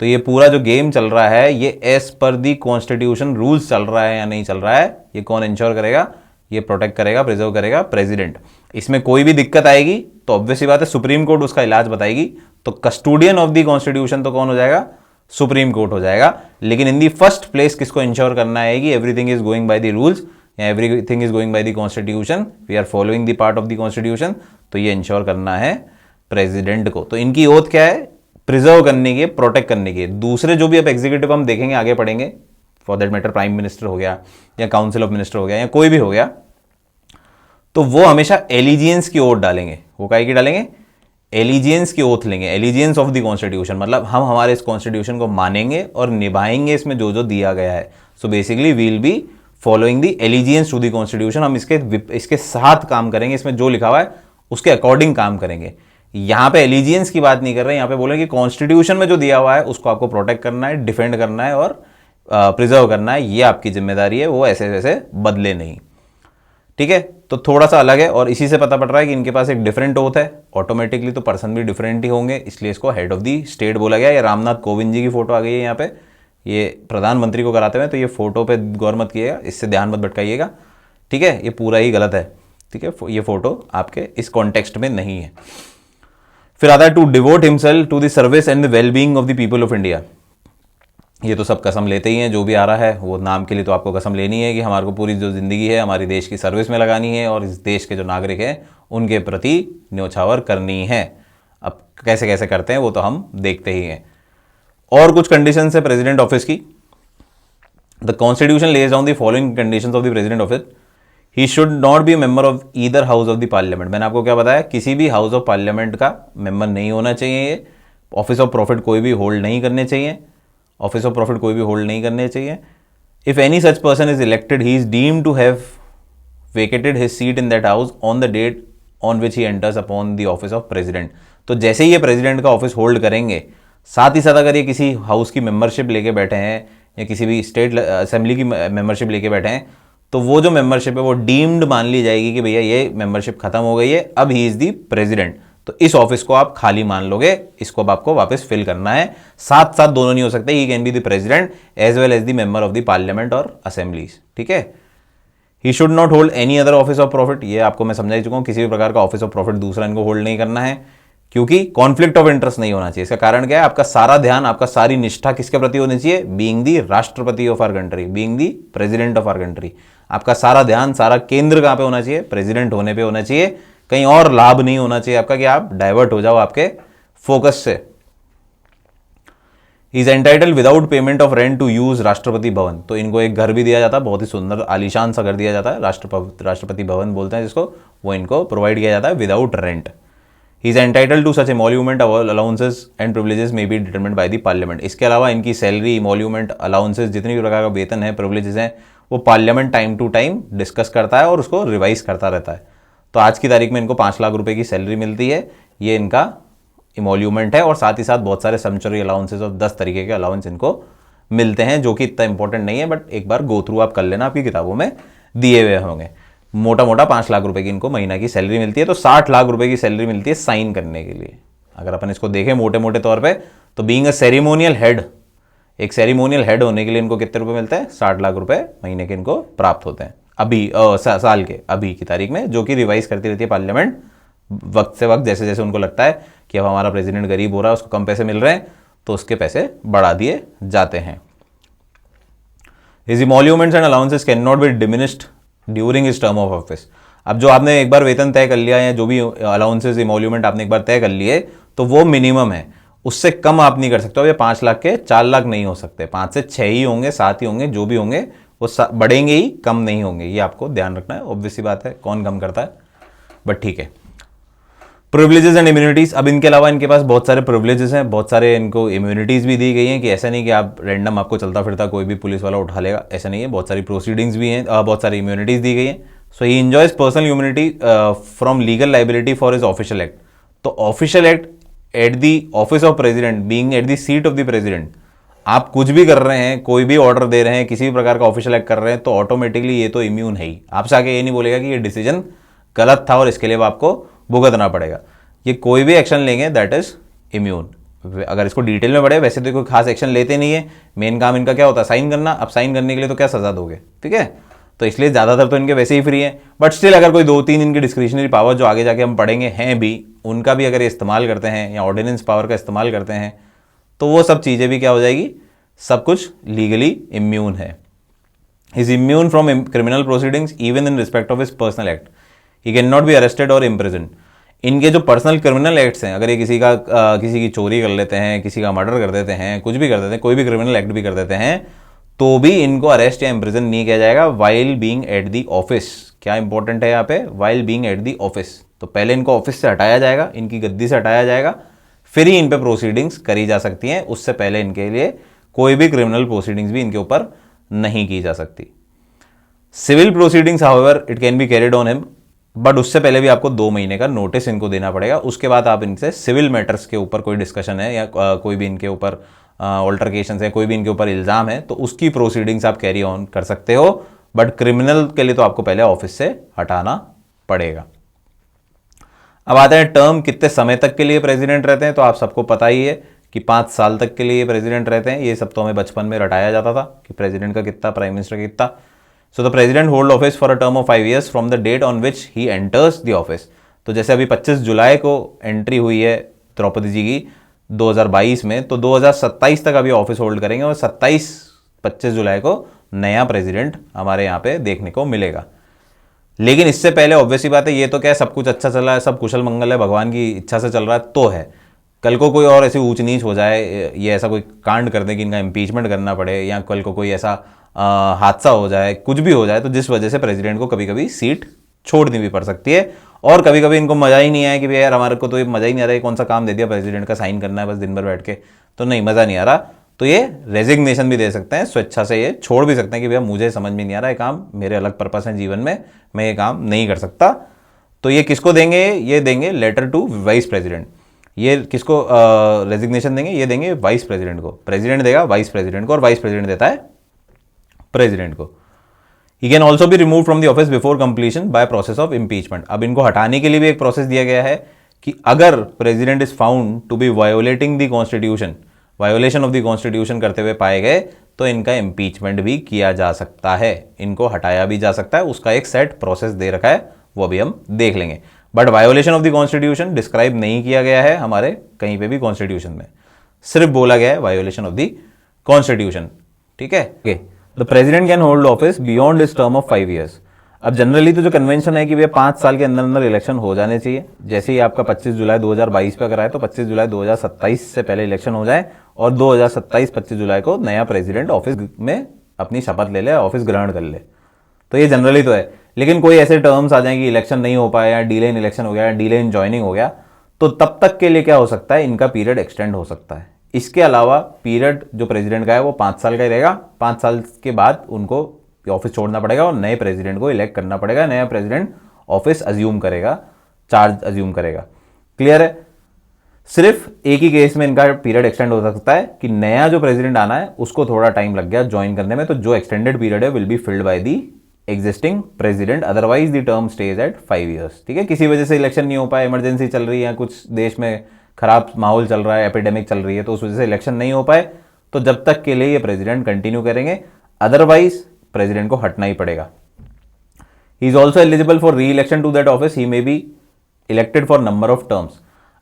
तो ये पूरा जो गेम चल रहा है ये एज पर दी कॉन्स्टिट्यूशन रूल्स चल रहा है या नहीं चल रहा है, ये कौन इंश्योर करेगा? ये प्रोटेक्ट करेगा, प्रिजर्व करेगा प्रेसिडेंट। इसमें कोई भी दिक्कत आएगी तो ऑब्वियस सी बात है सुप्रीम कोर्ट उसका इलाज बताएगी। तो कस्टोडियन ऑफ द कॉन्स्टिट्यूशन तो कौन हो जाएगा? सुप्रीम कोर्ट हो जाएगा। लेकिन इन दी फर्स्ट प्लेस किसको इंश्योर करना है कि everything is going by the rules या everything is going by the constitution, we are following the part of the constitution, तो ये इंश्योर करना है प्रेसिडेंट को। तो इनकी ओथ क्या है? प्रिजर्व करने की, प्रोटेक्ट करने की। दूसरे जो भी अब एग्जीक्यूटिव हम देखेंगे आगे पढ़ेंगे, for that matter prime minister हो गया या काउंसिल ऑफ मिनिस्टर हो गया या कोई भी हो गया, तो वो हमेशा एलिजियंस की ओथ डालेंगे। वो काहे की डालेंगे? एलिजियंस की ओथ लेंगे, एलिजियंस ऑफ द कॉन्स्टिट्यूशन, मतलब हम हमारे इस कॉन्स्टिट्यूशन को मानेंगे और निभाएंगे इसमें जो जो दिया गया है। So basically will be following the allegiance to the constitution. हम इसके साथ काम करेंगे, इसमें जो लिखा हुआ है उसके अकॉर्डिंग काम करेंगे। यहां पे एलिजियंस की बात नहीं कर रहे हैं, यहां पे बोलेंगे कॉन्स्टिट्यूशन में जो दिया हुआ है उसको आपको प्रोटेक्ट करना है, डिफेंड करना है और प्रिजर्व करना है। ये आपकी जिम्मेदारी है, वो ऐसे वैसे बदले नहीं। ठीक है, तो थोड़ा सा अलग है और इसी से पता पड़ रहा है कि इनके पास एक डिफरेंट ओथ है। ऑटोमेटिकली तो पर्सन भी डिफरेंट ही होंगे, इसलिए इसको हेड ऑफ द स्टेट बोला गया। ये रामनाथ कोविंद जी की फोटो आ गई है यहाँ पे, ये प्रधानमंत्री को कराते हुए, तो ये फोटो पे गौर मत कीजिएगा, इससे ध्यान मत भटकाइएगा। ठीक है, ये पूरा ही गलत है। ठीक है, ये फोटो आपके इस कॉन्टेक्स्ट में नहीं है। फिर आता है to devote himself to the service and the wellbeing of the people of India. ये तो सब कसम लेते ही हैं, जो भी आ रहा है वो नाम के लिए तो आपको कसम लेनी है कि हमारे को पूरी जो ज़िंदगी है हमारी देश की सर्विस में लगानी है और इस देश के जो नागरिक हैं उनके प्रति न्योछावर करनी है। अब कैसे कैसे करते हैं वो तो हम देखते ही हैं। और कुछ कंडीशंस है प्रेसिडेंट ऑफिस की। The constitution lays down the following conditions of the president office. He should not be member of either house of the parliament. मैंने आपको क्या बताया, किसी भी हाउस ऑफ पार्लियामेंट का मेंबर नहीं होना चाहिए। ये ऑफिस ऑफ प्रॉफिट कोई भी होल्ड नहीं करने चाहिए, ऑफिस ऑफ प्रॉफिट कोई भी होल्ड नहीं करने चाहिए। If any such person is elected he is deemed to have vacated his seat in that house on the date on which he enters upon the office of president. तो जैसे ही ये president का office hold करेंगे, साथ ही साथ अगर ये किसी हाउस की मेंबरशिप लेके बैठे हैं या किसी भी स्टेट असेंबली की मेंबरशिप लेके बैठे हैं, तो वो जो मेंबरशिप है वो डीम्ड मान ली जाएगी कि भैया ये मेंबरशिप खत्म हो गई है, अब ही इज द प्रेसिडेंट। तो इस ऑफिस को आप खाली मान लोगे, इसको अब आपको वापस फिल करना है। साथ साथ दोनों नहीं हो सकते, he can be the president as well as the member of the parliament और असेंबलीज, ठीक है। He should not hold any other office of profit, ये आपको मैं समझा ही चुका हूं, किसी भी प्रकार का ऑफिस ऑफ प्रॉफिट दूसरा इनको होल्ड नहीं करना है, क्योंकि कॉन्फ्लिक्ट ऑफ इंटरेस्ट नहीं होना चाहिए। इसका कारण क्या है, आपका सारा ध्यान, आपका सारी निष्ठा किसके प्रति होनी चाहिए, being the Rashtrapati of our country, being the president of our country. आपका सारा ध्यान, सारा केंद्र कहां पे होना चाहिए, प्रेसिडेंट होने पे होना चाहिए, कहीं और लाभ नहीं होना चाहिए आपका कि आप डाइवर्ट हो जाओ आपके फोकस से। Is entitle without payment of rent to use Rashtrapati Bhavan, तो इनको एक घर भी दिया जाता है, बहुत ही सुंदर आलीशान सा घर दिया जाता है, राष्ट्रपति भवन बोलते हैं जिसको, वो इनको प्रोवाइड किया जाता है without rent. Is entitled to such emolument allowances and privileges may be determined by the parliament. इसके अलावा इनकी सैलरी, इमोल्यूमेंट, अलाउंसेस, जितनी भी प्रकार का वेतन है, प्रिविलेजेस हैं, वो parliament time to time discuss करता है और उसको रिवाइज करता रहता है। तो आज की तारीख में इनको 5 लाख रुपए की सैलरी मिलती है, ये इनका इमोल्यूमेंट है, और साथ ही साथ बहुत सारे सैंक्चुअरी अलाउंसेस और 10 तरीके के अलाउंस इनको मिलते हैं, जो कि इतना इंपॉर्टेंट नहीं है, बट एक बार गो थ्रू आप कर लेना, आपकी किताबों में दिए हुए होंगे। मोटा मोटा 5 लाख रुपए की इनको महीना की सैलरी मिलती है, तो 60 लाख रुपए की सैलरी मिलती है साइन करने के लिए। अगर अपन इसको देखें मोटे मोटे तौर पे, तो बीइंग अ सेरेमोनियल हेड, एक सेरेमोनियल हेड होने के लिए इनको कितने रुपए मिलते हैं, 60 लाख रुपए महीने के इनको प्राप्त होते हैं अभी साल के अभी की तारीख में, जो कि रिवाइज करती रहती है पार्लियामेंट वक्त से वक्त, जैसे जैसे उनको लगता है कि अब हमारा प्रेसिडेंट गरीब हो रहा है, उसको कम पैसे मिल रहे हैं, तो उसके पैसे बढ़ा दिए जाते हैं। His emoluments and allowances can not B diminished during his term of office. अब जो आपने एक बार वेतन तय कर लिया है, जो भी अलाउंसेस, इमोल्यूमेंट आपने एक बार तय कर लिए, तो वो मिनिमम है, उससे कम आप नहीं कर सकते। अब ये 5 लाख के 4 लाख नहीं हो सकते, 5 से 6 ही होंगे, 7 ही होंगे, जो भी होंगे वो बढ़ेंगे ही, कम नहीं होंगे। ये आपको ध्यान रखना है, ऑब्वियस सी बात है, कौन कम करता है, बट ठीक है। प्रिविलेजेस एंड इम्यूनिटीज, अब इनके अलावा इनके पास बहुत सारे प्रिविलेजेस हैं, बहुत सारे इनको इम्यूनिटीज भी दी गई हैं, कि ऐसा नहीं कि आप रैंडम आपको चलता फिरता कोई भी पुलिस वाला उठा लेगा, ऐसा नहीं है। बहुत सारी प्रोसीडिंग्स भी हैं, बहुत सारी इम्यूनिटीज दी गई हैं। So he enjoys personal immunity from legal liability for his official act. तो official act at the office of president, being at the seat of the president, आप कुछ भी कर रहे हैं, कोई भी ऑर्डर दे रहे हैं, किसी भी प्रकार का ऑफिशियल एक्ट कर रहे हैं, तो ऑटोमेटिकली ये तो इम्यून है ही। आपसे आके ये नहीं बोलेगा कि ये डिसीजन गलत था और इसके लिए आपको भुगतना पड़ेगा। ये कोई भी एक्शन लेंगे दैट इज इम्यून। अगर इसको डिटेल में बढ़े, वैसे तो कोई खास एक्शन लेते नहीं है, मेन काम इनका क्या होता है, साइन करना। अब साइन करने के लिए तो क्या सजा दोगे, ठीक है, तो इसलिए ज़्यादातर तो इनके वैसे ही फ्री हैं, बट स्टिल अगर कोई 2-3 इनकी डिस्क्रिशनरी पावर जो आगे जाके हम पढ़ेंगे हैं भी, उनका भी अगर ये इस्तेमाल करते हैं या ऑर्डिनेंस पावर का इस्तेमाल करते हैं, तो वो सब चीज़ें भी क्या हो जाएगी, सब कुछ लीगली इम्यून है। Is immune from criminal proceedings even in respect of his personal act. He can not be arrested और इम्प्रिजन। इनके जो पर्सनल क्रिमिनल एक्ट्स हैं, अगर ये किसी की चोरी कर लेते हैं, किसी का मर्डर कर देते हैं, कुछ भी कर देते हैं, कोई भी क्रिमिनल एक्ट भी कर देते हैं, तो भी इनको अरेस्ट या इम्प्रिजन नहीं किया जाएगा while being at the office. क्या इंपॉर्टेंट है यहाँ पे, while being at the office. तो पहले इनको ऑफिस से हटाया जाएगा, इनकी गद्दी से हटाया जाएगा, फिर ही इन पे प्रोसीडिंग्स करी जा सकती हैं। उससे पहले इनके लिए कोई भी क्रिमिनल प्रोसीडिंग्स भी इनके ऊपर नहीं की जा सकती। Civil proceedings however it can be carried on him, but उससे पहले भी आपको 2 महीने का नोटिस इनको देना पड़ेगा। उसके बाद आप इनसे सिविल मैटर्स के ऊपर कोई डिस्कशन है या कोई भी इनके ऊपर ऑल्टरकेशन है, कोई भी इनके ऊपर इल्ज़ाम है, तो उसकी प्रोसीडिंग्स आप कैरी ऑन कर सकते हो, बट क्रिमिनल के लिए तो आपको पहले ऑफिस से हटाना पड़ेगा। अब आते हैं टर्म, कितने समय तक के लिए प्रेसिडेंट रहते हैं, तो आप सबको पता ही है कि 5 साल तक के लिए प्रेसिडेंट रहते हैं। ये सब तो हमें बचपन में रटाया जाता था कि प्रेसिडेंट का कितना, प्राइम मिनिस्टर का कितना। So the president hold office for a term of 5 years from the date on which he enters the office. तो जैसे अभी 25 जुलाई को एंट्री हुई है द्रौपदी जी की 2022 में, तो 2027 तक अभी ऑफिस होल्ड करेंगे और 25 जुलाई को नया प्रेसिडेंट हमारे यहाँ पे देखने को मिलेगा। लेकिन इससे पहले ऑब्वियसली बात है, ये तो क्या है, सब कुछ अच्छा चल रहा है, सब कुशल मंगल है, भगवान की इच्छा से चल रहा है, तो है। कल को कोई और ऐसी ऊंच नीच हो जाए, ये ऐसा कोई कांड कर दे कि इनका इम्पीचमेंट करना पड़े, या कल को कोई ऐसा हादसा हो जाए, कुछ भी हो जाए, तो जिस वजह से प्रेसिडेंट को कभी कभी सीट छोड़नी भी पड़ सकती है। और कभी कभी इनको मज़ा ही नहीं आया कि भाई यार हमारे को तो ये मज़ा ही नहीं आ रहा है, कौन सा काम दे दिया प्रेसिडेंट का, साइन करना है बस दिन भर बैठ के, तो नहीं, मज़ा नहीं आ रहा, तो ये रेजिग्नेशन भी दे सकते हैं, स्वेच्छा से ये छोड़ भी सकते हैं कि भैया मुझे समझ में नहीं आ रहा है काम, मेरे अलग पर्पस है जीवन में, मैं ये काम नहीं कर सकता। तो ये किसको देंगे, ये देंगे लेटर टू वाइस प्रेसिडेंट। ये किसको रेजिग्नेशन देंगे, ये देंगे वाइस प्रेसिडेंट को। प्रेसिडेंट देगा वाइस प्रेसिडेंट को और वाइस प्रेसिडेंट देता है प्रेसिडेंट को। He can also be remove from the office before completion by process of impeachment. अब इनको हटाने के लिए भी एक प्रोसेस दिया गया है कि अगर president is found to be violating the constitution, violation of the constitution करते हुए पाए गए तो इनका इम्पीचमेंट भी किया जा सकता है, इनको हटाया भी जा सकता है। उसका एक सेट प्रोसेस दे रखा है, वो भी हम देख लेंगे। But violation of the constitution describe नहीं किया गया है हमारे कहीं पे भी कॉन्स्टिट्यूशन में, सिर्फ बोला गया है वायोलेशन ऑफ द कॉन्स्टिट्यूशन। ठीक है, the president can hold office beyond his term of 5 years। अब जनरली तो जो कन्वेंशन है कि भैया 5 साल के अंदर अंदर इलेक्शन हो जाने चाहिए। जैसे ही आपका 25 जुलाई 2022 पे अगर आए तो 25 जुलाई 2027 से पहले इलेक्शन हो जाए और 2027 25 जुलाई को नया प्रेसिडेंट ऑफिस में अपनी शपथ ले ले, ऑफिस ग्रहण कर ले। तो ये जनरली तो है, लेकिन कोई ऐसे टर्म्स आ जाए कि इलेक्शन नहीं हो पाया, डिले इन इलेक्शन हो गया, डिले इन ज्वाइनिंग हो गया, तो तब तक के लिए क्या हो सकता है, इनका पीरियड एक्सटेंड हो सकता है। इसके अलावा पीरियड जो प्रेसिडेंट का है वो 5 साल का ही रहेगा। 5 साल के बाद उनको ऑफिस छोड़ना पड़ेगा और नए प्रेसिडेंट को इलेक्ट करना पड़ेगा। नया प्रेसिडेंट ऑफिस अज्यूम करेगा, चार्ज अज्यूम करेगा। क्लियर है? सिर्फ एक ही केस में इनका पीरियड एक्सटेंड हो सकता है कि नया जो प्रेसिडेंट आना है उसको थोड़ा टाइम लग गया ज्वाइन करने में, तो जो एक्सटेंडेड पीरियड है will be filled by the existing president, otherwise the term stage at 5 years। ठीक है, किसी वजह से इलेक्शन नहीं हो पाया, इमरजेंसी चल रही है, कुछ देश में खराब माहौल चल रहा है, एपिडेमिक चल रही है, तो उस वजह से इलेक्शन नहीं हो पाए, तो जब तक के लिए ये प्रेसिडेंट कंटिन्यू करेंगे, अदरवाइज प्रेसिडेंट को हटना ही पड़ेगा। He is also eligible for re election to that office, he may be elected for number of terms.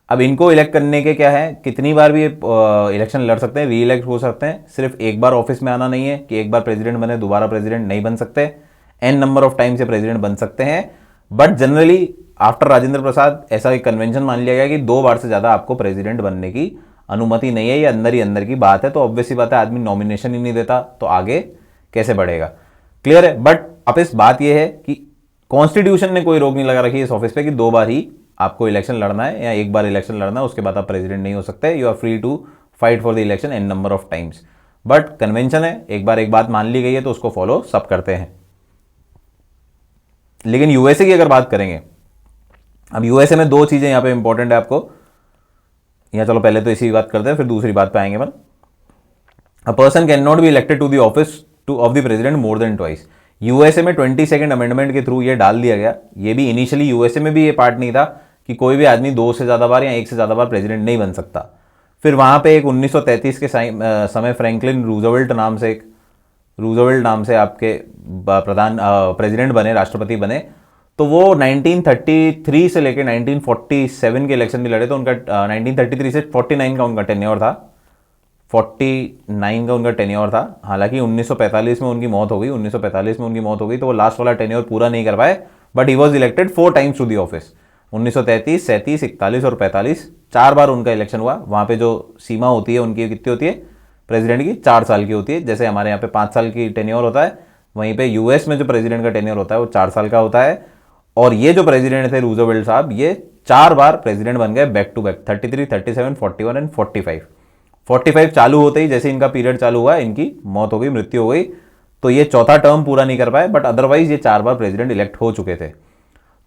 अब इनको इलेक्ट करने के क्या है, कितनी बार भी इलेक्शन लड़ सकते हैं, री इलेक्ट हो सकते हैं। सिर्फ एक बार ऑफिस में आना नहीं है कि एक बार प्रेसिडेंट बने दोबारा प्रेसिडेंट नहीं बन सकते, एन नंबर ऑफ टाइम से प्रेसिडेंट बन सकते हैं। But generally after Rajendra Prasad ऐसा एक कन्वेंशन मान लिया गया कि 2 बार से ज्यादा आपको प्रेसिडेंट बनने की अनुमति नहीं है, ये अंदर ही अंदर की बात है। तो ऑब्वियसली बात है, आदमी नॉमिनेशन ही नहीं देता तो आगे कैसे बढ़ेगा। क्लियर है? बट अब इस बात यह है कि कॉन्स्टिट्यूशन ने कोई रोक नहीं लगा रखी है इस ऑफिस पे कि 2 बार ही आपको इलेक्शन लड़ना है या 1 बार इलेक्शन लड़ना है, उसके बाद आप प्रेसिडेंट नहीं हो सकते। You are free to fight for the election n number of times. But convention है, एक बार एक बात मान ली गई है तो उसको फॉलो सब करते हैं। लेकिन यूएसए की अगर बात करेंगे, अब यूएसए में 2 चीजें यहां पे इंपॉर्टेंट है आपको, यहां चलो पहले तो इसी बात करते हैं फिर दूसरी बात पे आएंगे अपन। A person can not be elected to the office to of the president more than twice. USA में 22nd अमेंडमेंट के थ्रू ये डाल दिया गया। ये भी इनिशियली यूएसए में भी ये पार्ट नहीं था कि कोई भी आदमी 2 से ज्यादा बार या 1 से ज्यादा बार प्रेसिडेंट नहीं बन सकता। फिर वहां पे एक 1933 के समय फ्रैंकलिन रूजवेल्ट नाम से आपके प्रधान प्रेसिडेंट बने, राष्ट्रपति बने। तो वो 1933 से लेकर 1947 के इलेक्शन भी लड़े, तो उनका 1933 से 49 का उनका टेन्योर था, 49 का उनका टेन्योर था। हालांकि 1945 में उनकी मौत हो गई, 1945 में उनकी मौत हो गई, तो वो लास्ट वाला टेन्योर पूरा नहीं कर पाए। But he was elected 4 times to the office, 1933, 37, 41 और 45, 4 बार उनका इलेक्शन हुआ। वहां पे जो सीमा होती है उनकी कितनी होती है प्रेसिडेंट की, 4 साल की होती है। जैसे हमारे यहाँ पे 5 साल की टेन्योर होता है, वहीं पे यूएस में जो प्रेसिडेंट का टेन्योर होता है वो 4 साल का होता है। और ये जो प्रेसिडेंट थे रूजवेल्ट साहब, ये 4 बार प्रेसिडेंट बन गए बैक टू बैक, 33, 37, 41 एंड 45। 45 चालू होते ही जैसे इनका पीरियड चालू हुआ, इनकी मौत हो गई, मृत्यु हो गई। तो ये चौथा टर्म पूरा नहीं कर पाए, बट अदरवाइज ये 4 बार प्रेसिडेंट इलेक्ट हो चुके थे।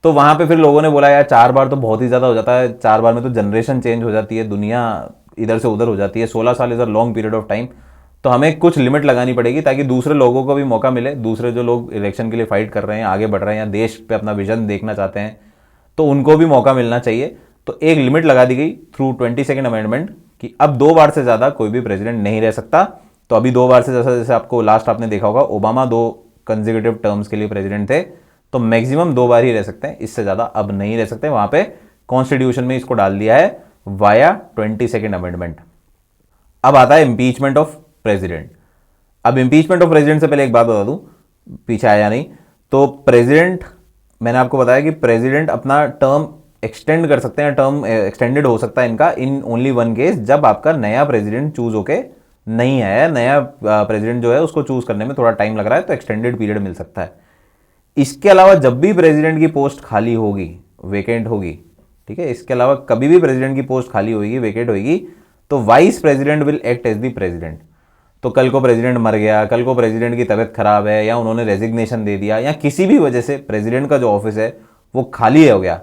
तो वहां पे फिर लोगों ने बोला यार 4 बार तो बहुत ही ज्यादा हो जाता है, 4 बार में तो जनरेशन चेंज हो जाती है, दुनिया इधर से उधर हो जाती है, 16 साल is a long period of time. तो हमें कुछ लिमिट लगानी पड़ेगी ताकि दूसरे लोगों को भी मौका मिले, दूसरे जो लोग इलेक्शन के लिए फाइट कर रहे हैं, आगे बढ़ रहे हैं या देश पे अपना विजन देखना चाहते हैं, तो उनको भी मौका मिलना चाहिए। तो एक लिमिट लगा दी गई थ्रू 22nd अमेंडमेंट कि अब 2 बार से ज्यादा कोई भी प्रेसिडेंट नहीं रह सकता। तो अभी 2 बार से ज्यादा, जैसे आपको लास्ट आपने देखा होगा ओबामा 2 कंसेक्यूटिव टर्म्स के लिए प्रेसिडेंट थे, तो मैक्सिमम 2 बार ही रह सकते हैं, इससे ज्यादा अब नहीं रह सकते। वहां पे कॉन्स्टिट्यूशन में इसको डाल दिया है वाया 22nd अमेंडमेंट। अब आता है इंपीचमेंट ऑफ प्रेसिडेंट। अब इंपीचमेंट ऑफ प्रेसिडेंट से पहले एक बात बता दूं, पीछे आया नहीं तो प्रेसिडेंट, मैंने आपको बताया कि प्रेसिडेंट अपना टर्म एक्सटेंड कर सकते हैं, टर्म एक्सटेंडेड हो सकता है इनका इन ओनली 1 केस, जब आपका नया प्रेसिडेंट चूज होके नहीं आया, नया प्रेसिडेंट जो है उसको चूज करने में थोड़ा टाइम लग रहा है, तो एक्सटेंडेड पीरियड मिल सकता है। इसके अलावा जब भी प्रेसिडेंट की पोस्ट खाली होगी, वेकेंट होगी, ठीक है, इसके अलावा कभी भी प्रेसिडेंट की पोस्ट खाली होगी, वेकेंट होगी, तो vice president will act as the president. तो कल को प्रेसिडेंट मर गया, कल को प्रेसिडेंट की तबीयत खराब है, या उन्होंने रेजिग्नेशन दे दिया, या किसी भी वजह से प्रेसिडेंट का जो ऑफिस है वो खाली हो गया,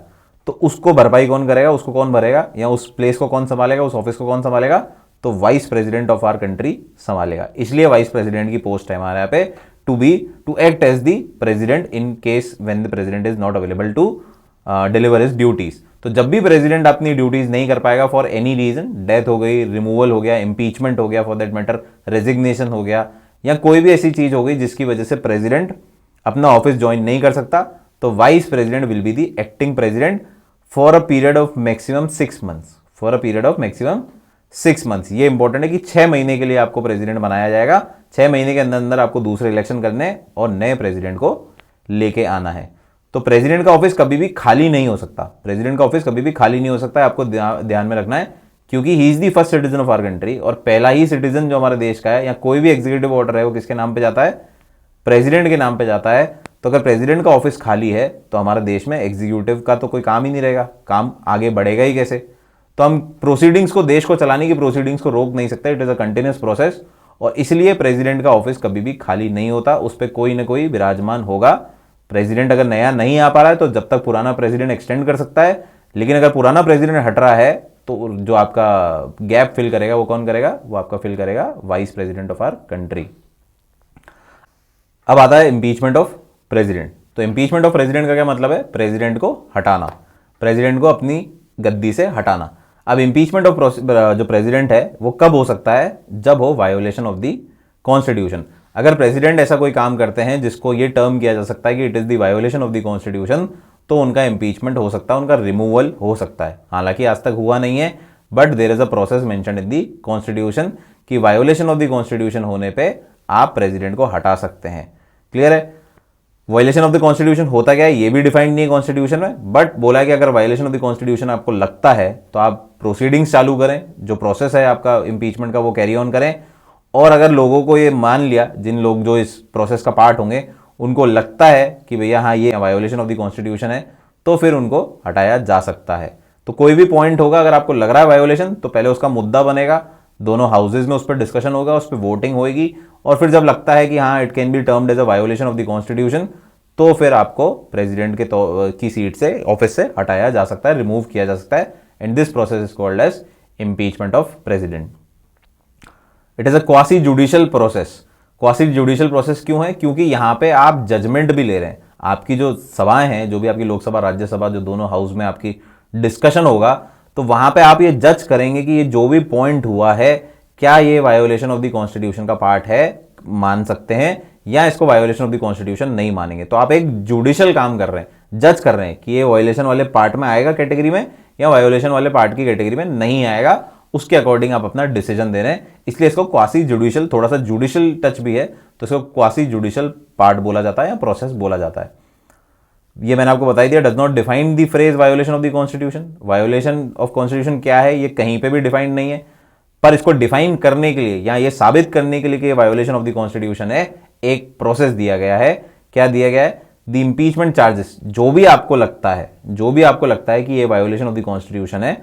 तो उसको भरपाई कौन करेगा, उसको कौन भरेगा, या उस प्लेस को कौन संभालेगा, उस ऑफिस को कौन संभालेगा, तो vice president of our country संभालेगा। इसलिए वाइस प्रेसिडेंट की पोस्ट है हमारे यहाँ पे to act as the president in case when the president is not available to deliver his duties. तो जब भी प्रेसिडेंट अपनी ड्यूटीज नहीं कर पाएगा फॉर एनी रीजन, डेथ हो गई, रिमूवल हो गया, इम्पीचमेंट हो गया फॉर दैट मैटर, रेजिग्नेशन हो गया, या कोई भी ऐसी चीज हो गई जिसकी वजह से प्रेसिडेंट अपना ऑफिस ज्वाइन नहीं कर सकता, तो vice president will be the acting president for a period of maximum 6 months, for a period of maximum 6 months. ये इंपॉर्टेंट है कि 6 महीने के लिए आपको प्रेसिडेंट बनाया जाएगा, 6 महीने के अंदर अंदर आपको दूसरे इलेक्शन करने और नए प्रेसिडेंट को लेके आना है। तो प्रेसिडेंट का ऑफिस कभी भी खाली नहीं हो सकता, प्रेसिडेंट का ऑफिस कभी भी खाली नहीं हो सकता है, आपको ध्यान में रखना है, क्योंकि he is the first citizen of our country, और पहला ही सिटीजन जो हमारे देश का है, या कोई भी एग्जीक्यूटिव ऑर्डर है वो किसके नाम पे जाता है, प्रेसिडेंट के नाम पे जाता है। तो अगर प्रेसिडेंट का ऑफिस खाली है तो हमारे देश में एग्जीक्यूटिव का तो कोई काम ही नहीं रहेगा, काम आगे बढ़ेगा ही कैसे। तो हम प्रोसीडिंग्स को, देश को चलाने की प्रोसीडिंग्स को रोक नहीं सकते, it is a continuous process, और इसलिए प्रेसिडेंट का ऑफिस कभी भी खाली नहीं होता, उस पर कोई ना कोई विराजमान होगा। प्रेसिडेंट अगर नया नहीं आ पा रहा है तो जब तक पुराना प्रेसिडेंट एक्सटेंड कर सकता है, लेकिन अगर पुराना प्रेसिडेंट हट रहा है तो जो आपका गैप फिल करेगा वो कौन करेगा, वो आपका फिल करेगा vice president of our country. अब आता है इंपीचमेंट ऑफ प्रेसिडेंट। तो इंपीचमेंट ऑफ प्रेसिडेंट का क्या मतलब है, प्रेसिडेंट को हटाना, प्रेसिडेंट को अपनी गद्दी से हटाना। अब इंपीचमेंट ऑफ जो प्रेसिडेंट है वो कब हो सकता है, जब हो वायोलेशन ऑफ द कॉन्स्टिट्यूशन। अगर प्रेसिडेंट ऐसा कोई काम करते हैं जिसको ये टर्म किया जा सकता है कि it is the violation of the constitution, तो उनका इंपीचमेंट हो सकता है, उनका रिमूवल हो सकता है। हालांकि आज तक हुआ नहीं है, but there is a process mentioned in the constitution कि वायोलेशन ऑफ द कॉन्स्टिट्यूशन होने पे आप प्रेसिडेंट को हटा सकते हैं। क्लियर है। वायलेशन ऑफ द कॉन्स्टिट्यूशन होता क्या है ये भी डिफाइंड नहीं है कॉन्स्टिट्यूशन में, बट बोला है कि अगर वायलेशन ऑफ द कॉन्स्टिट्यूशन आपको लगता है तो आप प्रोसीडिंग्स चालू करें, जो प्रोसेस है आपका इंपीचमेंट का वो कैरी ऑन करें। और अगर लोगों को ये मान लिया, जिन लोग जो इस प्रोसेस का पार्ट होंगे उनको लगता है कि भैया हाँ ये वायोलेशन ऑफ द कॉन्स्टिट्यूशन है, तो फिर उनको हटाया जा सकता है। तो कोई भी पॉइंट होगा अगर आपको लग रहा है वायोलेशन, तो पहले उसका मुद्दा बनेगा, दोनों हाउसेज में उस पर डिस्कशन होगा, उस पर वोटिंग होगी, और फिर जब लगता है कि हाँ it can be termed as a violation of the constitution, तो फिर आपको प्रेसिडेंट के की सीट से, ऑफिस से हटाया जा सकता है, रिमूव किया जा सकता है। And this process is called as impeachment of president. It is a quasi judicial process. Quasi judicial process क्यों है, क्योंकि यहां पे आप जजमेंट भी ले रहे हैं। आपकी जो सभाएं हैं, जो भी आपकी लोकसभा राज्यसभा, जो दोनों हाउस में आपकी डिस्कशन होगा, तो वहां पे आप ये जज करेंगे कि ये जो भी पॉइंट हुआ है क्या ये वायोलेशन ऑफ द कॉन्स्टिट्यूशन का पार्ट है, मान सकते हैं, या इसको वायोलेशन ऑफ द कॉन्स्टिट्यूशन नहीं मानेंगे। तो आप एक जुडिशियल काम कर रहे हैं, जज कर रहे हैं कि ये वायोलेशन वाले पार्ट में आएगा कैटेगरी में, या वायोलेशन वाले पार्ट की कैटेगरी में नहीं आएगा, उसके अकॉर्डिंग आप अपना डिसीजन दे रहे हैं। इसलिए इसको क्वासी जुडिशियल, थोड़ा सा जुडिशियल टच भी है, तो इसको क्वासी जुडिशियल पार्ट बोला जाता है या प्रोसेस बोला जाता है। ये मैंने आपको बता दिया, does not define the phrase violation of the constitution. Violation of constitution क्या है ये कहीं पे भी डिफाइंड नहीं है, पर इसको डिफाइन करने के लिए या ये साबित करने के लिए कि ये वायोलेशन ऑफ द कॉन्स्टिट्यूशन है, एक प्रोसेस दिया गया है। क्या दिया गया है, द इंपीचमेंट चार्जेस। जो भी आपको लगता है कि ये वायोलेशन ऑफ द कॉन्स्टिट्यूशन है,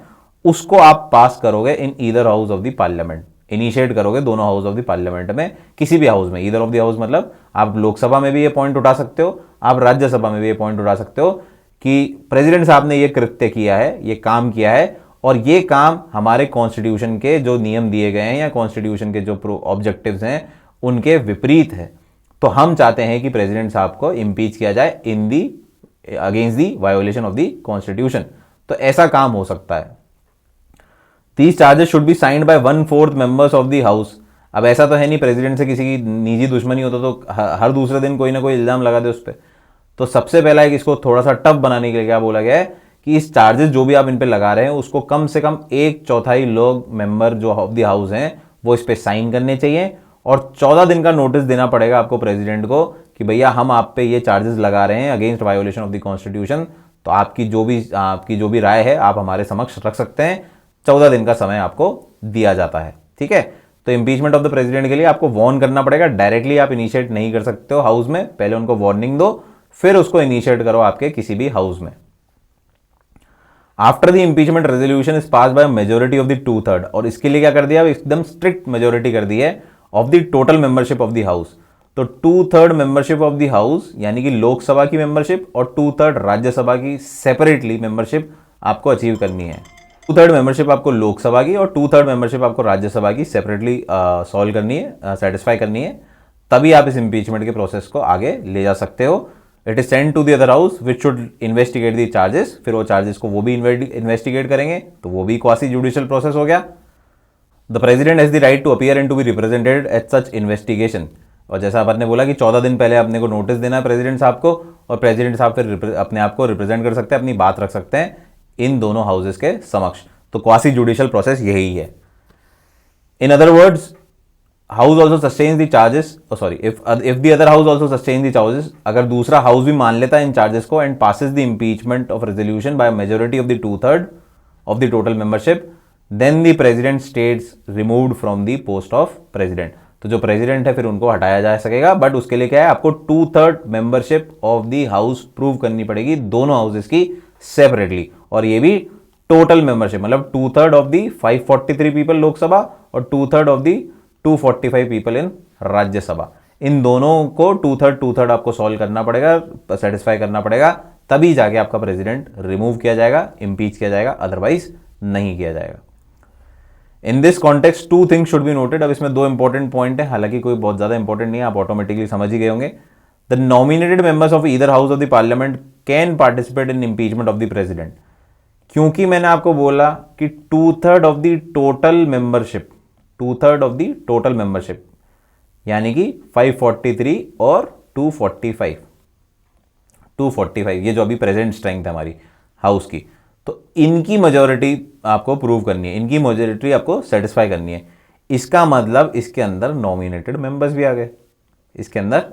उसको आप पास करोगे in either house of the parliament, initiate करोगे दोनों हाउस ऑफ द पार्लियामेंट में, किसी भी हाउस में। ईदर ऑफ द हाउस मतलब आप लोकसभा में भी ये पॉइंट उठा सकते हो, आप राज्यसभा में भी ये पॉइंट उठा सकते हो कि प्रेसिडेंट साहब ने ये कृत्य किया है, ये काम किया है, और ये काम हमारे कॉन्स्टिट्यूशन के जो नियम दिए गए हैं या कॉन्स्टिट्यूशन के जो ऑब्जेक्टिव्स हैं उनके विपरीत है। तो हम चाहते हैं कि प्रेसिडेंट साहब को इंपीच किया जाए in the against the violation of the constitution. तो ऐसा काम हो सकता है। These charges should be signed by 1/4 members of the house। अब ऐसा तो है नहीं प्रेसिडेंट से किसी की निजी दुश्मनी होता तो हर दूसरे दिन कोई ना कोई इल्जाम लगा दे उस पर। तो सबसे पहला है कि इसको थोड़ा सा टफ बनाने के लिए क्या बोला गया है कि इस चार्जेस जो भी आप इन पे लगा रहे हैं उसको कम से कम 1/4 लोग मेंबर जो ऑफ द हाउस हैं वो इस पे साइन करने चाहिए, और 14 दिन का नोटिस देना पड़ेगा आपको प्रेसिडेंट को कि भैया हम आप पे ये चार्जेस लगा रहे हैं against violation of the constitution, तो आपकी जो भी राय है आप हमारे समक्ष रख सकते हैं। 14 दिन का समय आपको दिया जाता है। ठीक है। तो इंपीचमेंट ऑफ द प्रेसिडेंट के लिए आपको वार्न करना पड़ेगा, डायरेक्टली आप इनिशिएट नहीं कर सकते हो हाउस में, पहले उनको वार्निंग दो फिर उसको इनिशिएट करो आपके किसी भी हाउस में। After the impeachment resolution is pass bye majority of the 2/3, और इसके लिए क्या कर दिया, एकदम स्ट्रिक्ट मेजोरिटी कर दी है of the total membership of the house. तो 2/3 मेंबरशिप ऑफ द हाउस यानी कि लोकसभा की मेंबरशिप और 2/3 राज्यसभा की सेपरेटली मेंबरशिप आपको अचीव करनी है। 2/3 मेंबरशिप आपको लोकसभा की और 2/3 मेंबरशिप आपको राज्यसभा की सेपरेटली सॉल्व करनी है, सेटिस्फाई करनी है, तभी आप इस इंपीचमेंट के प्रोसेस को आगे ले जा सकते हो। It is send to the other house which should investigate the charges, फिर वो चार्जेस को वो भी इन्वेस्टिगेट करेंगे, तो वो भी क्वासी जुडिशियल प्रोसेस हो गया। The president has the right to appear and to be represented at such investigation, और जैसा आपने बोला कि 14 दिन पहले अपने को नोटिस देना है प्रेसिडेंट साहब को, और प्रेसिडेंट साहब फिर अपने आप को रिप्रेजेंट कर सकते हैं, अपनी बात रख सकते हैं इन दोनों हाउसेस के समक्ष। तो क्वासी जुडिशियल प्रोसेस यही है। In other words, house also sustains the charges, sorry, if the other house also sustain the charges, अगर दूसरा हाउस भी मान लेता है इन चार्जेस को and passes the impeachment of resolution by majority of the 2/3 of the total membership, then the president stands removed from the post of president. तो जो प्रेसिडेंट है फिर उनको हटाया जा सकेगा, बट उसके लिए क्या है, आपको 2/3 membership of the house prove करनी पड़ेगी दोनों हाउसेस की सेपरेटली, और ये भी टोटल मेंबरशिप, मतलब 2/3 ऑफ द 543 पीपल लोकसभा और 2/3 of the 245 people in Rajya Sabha. इन दोनों को 2/3 आपको सॉल्व करना पड़ेगा, सेटिस्फाई करना पड़ेगा, तभी जाके आपका प्रेसिडेंट रिमूव किया जाएगा, इंपीच किया जाएगा, अदरवाइज नहीं किया जाएगा। In this context 2 things should be noted. अब इसमें 2 इंपॉर्टेंट पॉइंट है, हालांकि कोई बहुत ज्यादा इंपॉर्टेंट नहीं है, आप ऑटोमेटिकली समझ ही गए होंगे। The nominated members of either house of the parliament can participate in impeachment of the president, क्योंकि मैंने आपको बोला कि 2/3 of the total membership, 2/3 of the total membership यानी कि 543 और 245 ये जो अभी प्रेजेंट स्ट्रेंथ है हमारी हाउस की, तो इनकी मेजॉरिटी आपको प्रूव करनी है, इनकी मेजॉरिटी आपको सेटिस्फाई करनी है। इसका मतलब इसके अंदर नॉमिनेटेड मेंबर्स भी आ गए, इसके अंदर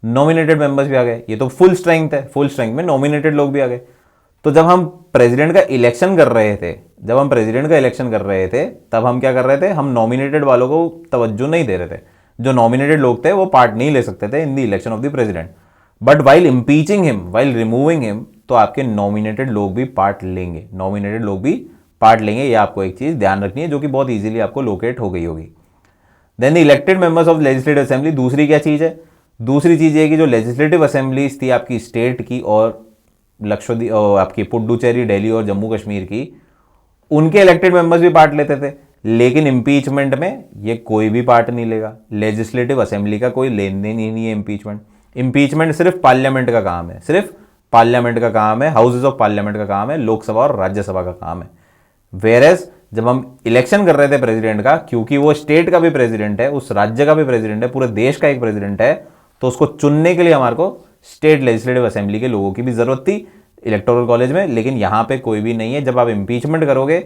नॉमिनेटेड मेंबर्स भी आ गए। ये तो फुल स्ट्रेंथ है, फुल स्ट्रेंथ में नॉमिनेटेड लोग भी आ गए। तो जब हम प्रेसिडेंट का इलेक्शन कर रहे थे, तब हम क्या कर रहे थे, हम नॉमिनेटेड वालों को तवज्जो नहीं दे रहे थे। जो नॉमिनेटेड लोग थे वो पार्ट नहीं ले सकते थे in the election of the president, but while impeaching him, while removing him, तो आपके नॉमिनेटेड लोग भी पार्ट लेंगे, ये आपको एक चीज ध्यान रखनी है, जो कि बहुत इजीली आपको लोकेट हो गई होगी। Then the elected members of legislative assembly, दूसरी क्या चीज है, दूसरी चीज ये कि जो लेजिस्लेटिव असेंबलीज थी आपकी स्टेट की और लक्षद्वीप, आपकी पुडुचेरी, दिल्ली और जम्मू कश्मीर की, उनके इलेक्टेड मेंबर्स भी पार्ट लेते थे। लेकिन इंपीचमेंट में ये कोई भी पार्ट नहीं लेगा, लेजिस्लेटिव असेंबली का कोई लेन देन ही नहीं है इंपीचमेंट सिर्फ पार्लियामेंट का काम है, हाउसेज ऑफ पार्लियामेंट का काम है, लोकसभा और राज्यसभा का काम है। वेयरएज जब हम इलेक्शन कर रहे थे प्रेसिडेंट का, क्योंकि वो स्टेट का भी प्रेसिडेंट है, उस राज्य का भी प्रेसिडेंट है, पूरे देश का एक प्रेसिडेंट है, तो उसको चुनने के लिए हमारे को स्टेट लेजिस्लेटिव असेंबली के लोगों की भी जरूरत थी इलेक्टोरल कॉलेज में, लेकिन यहां पे कोई भी नहीं है। जब आप इंपीचमेंट करोगे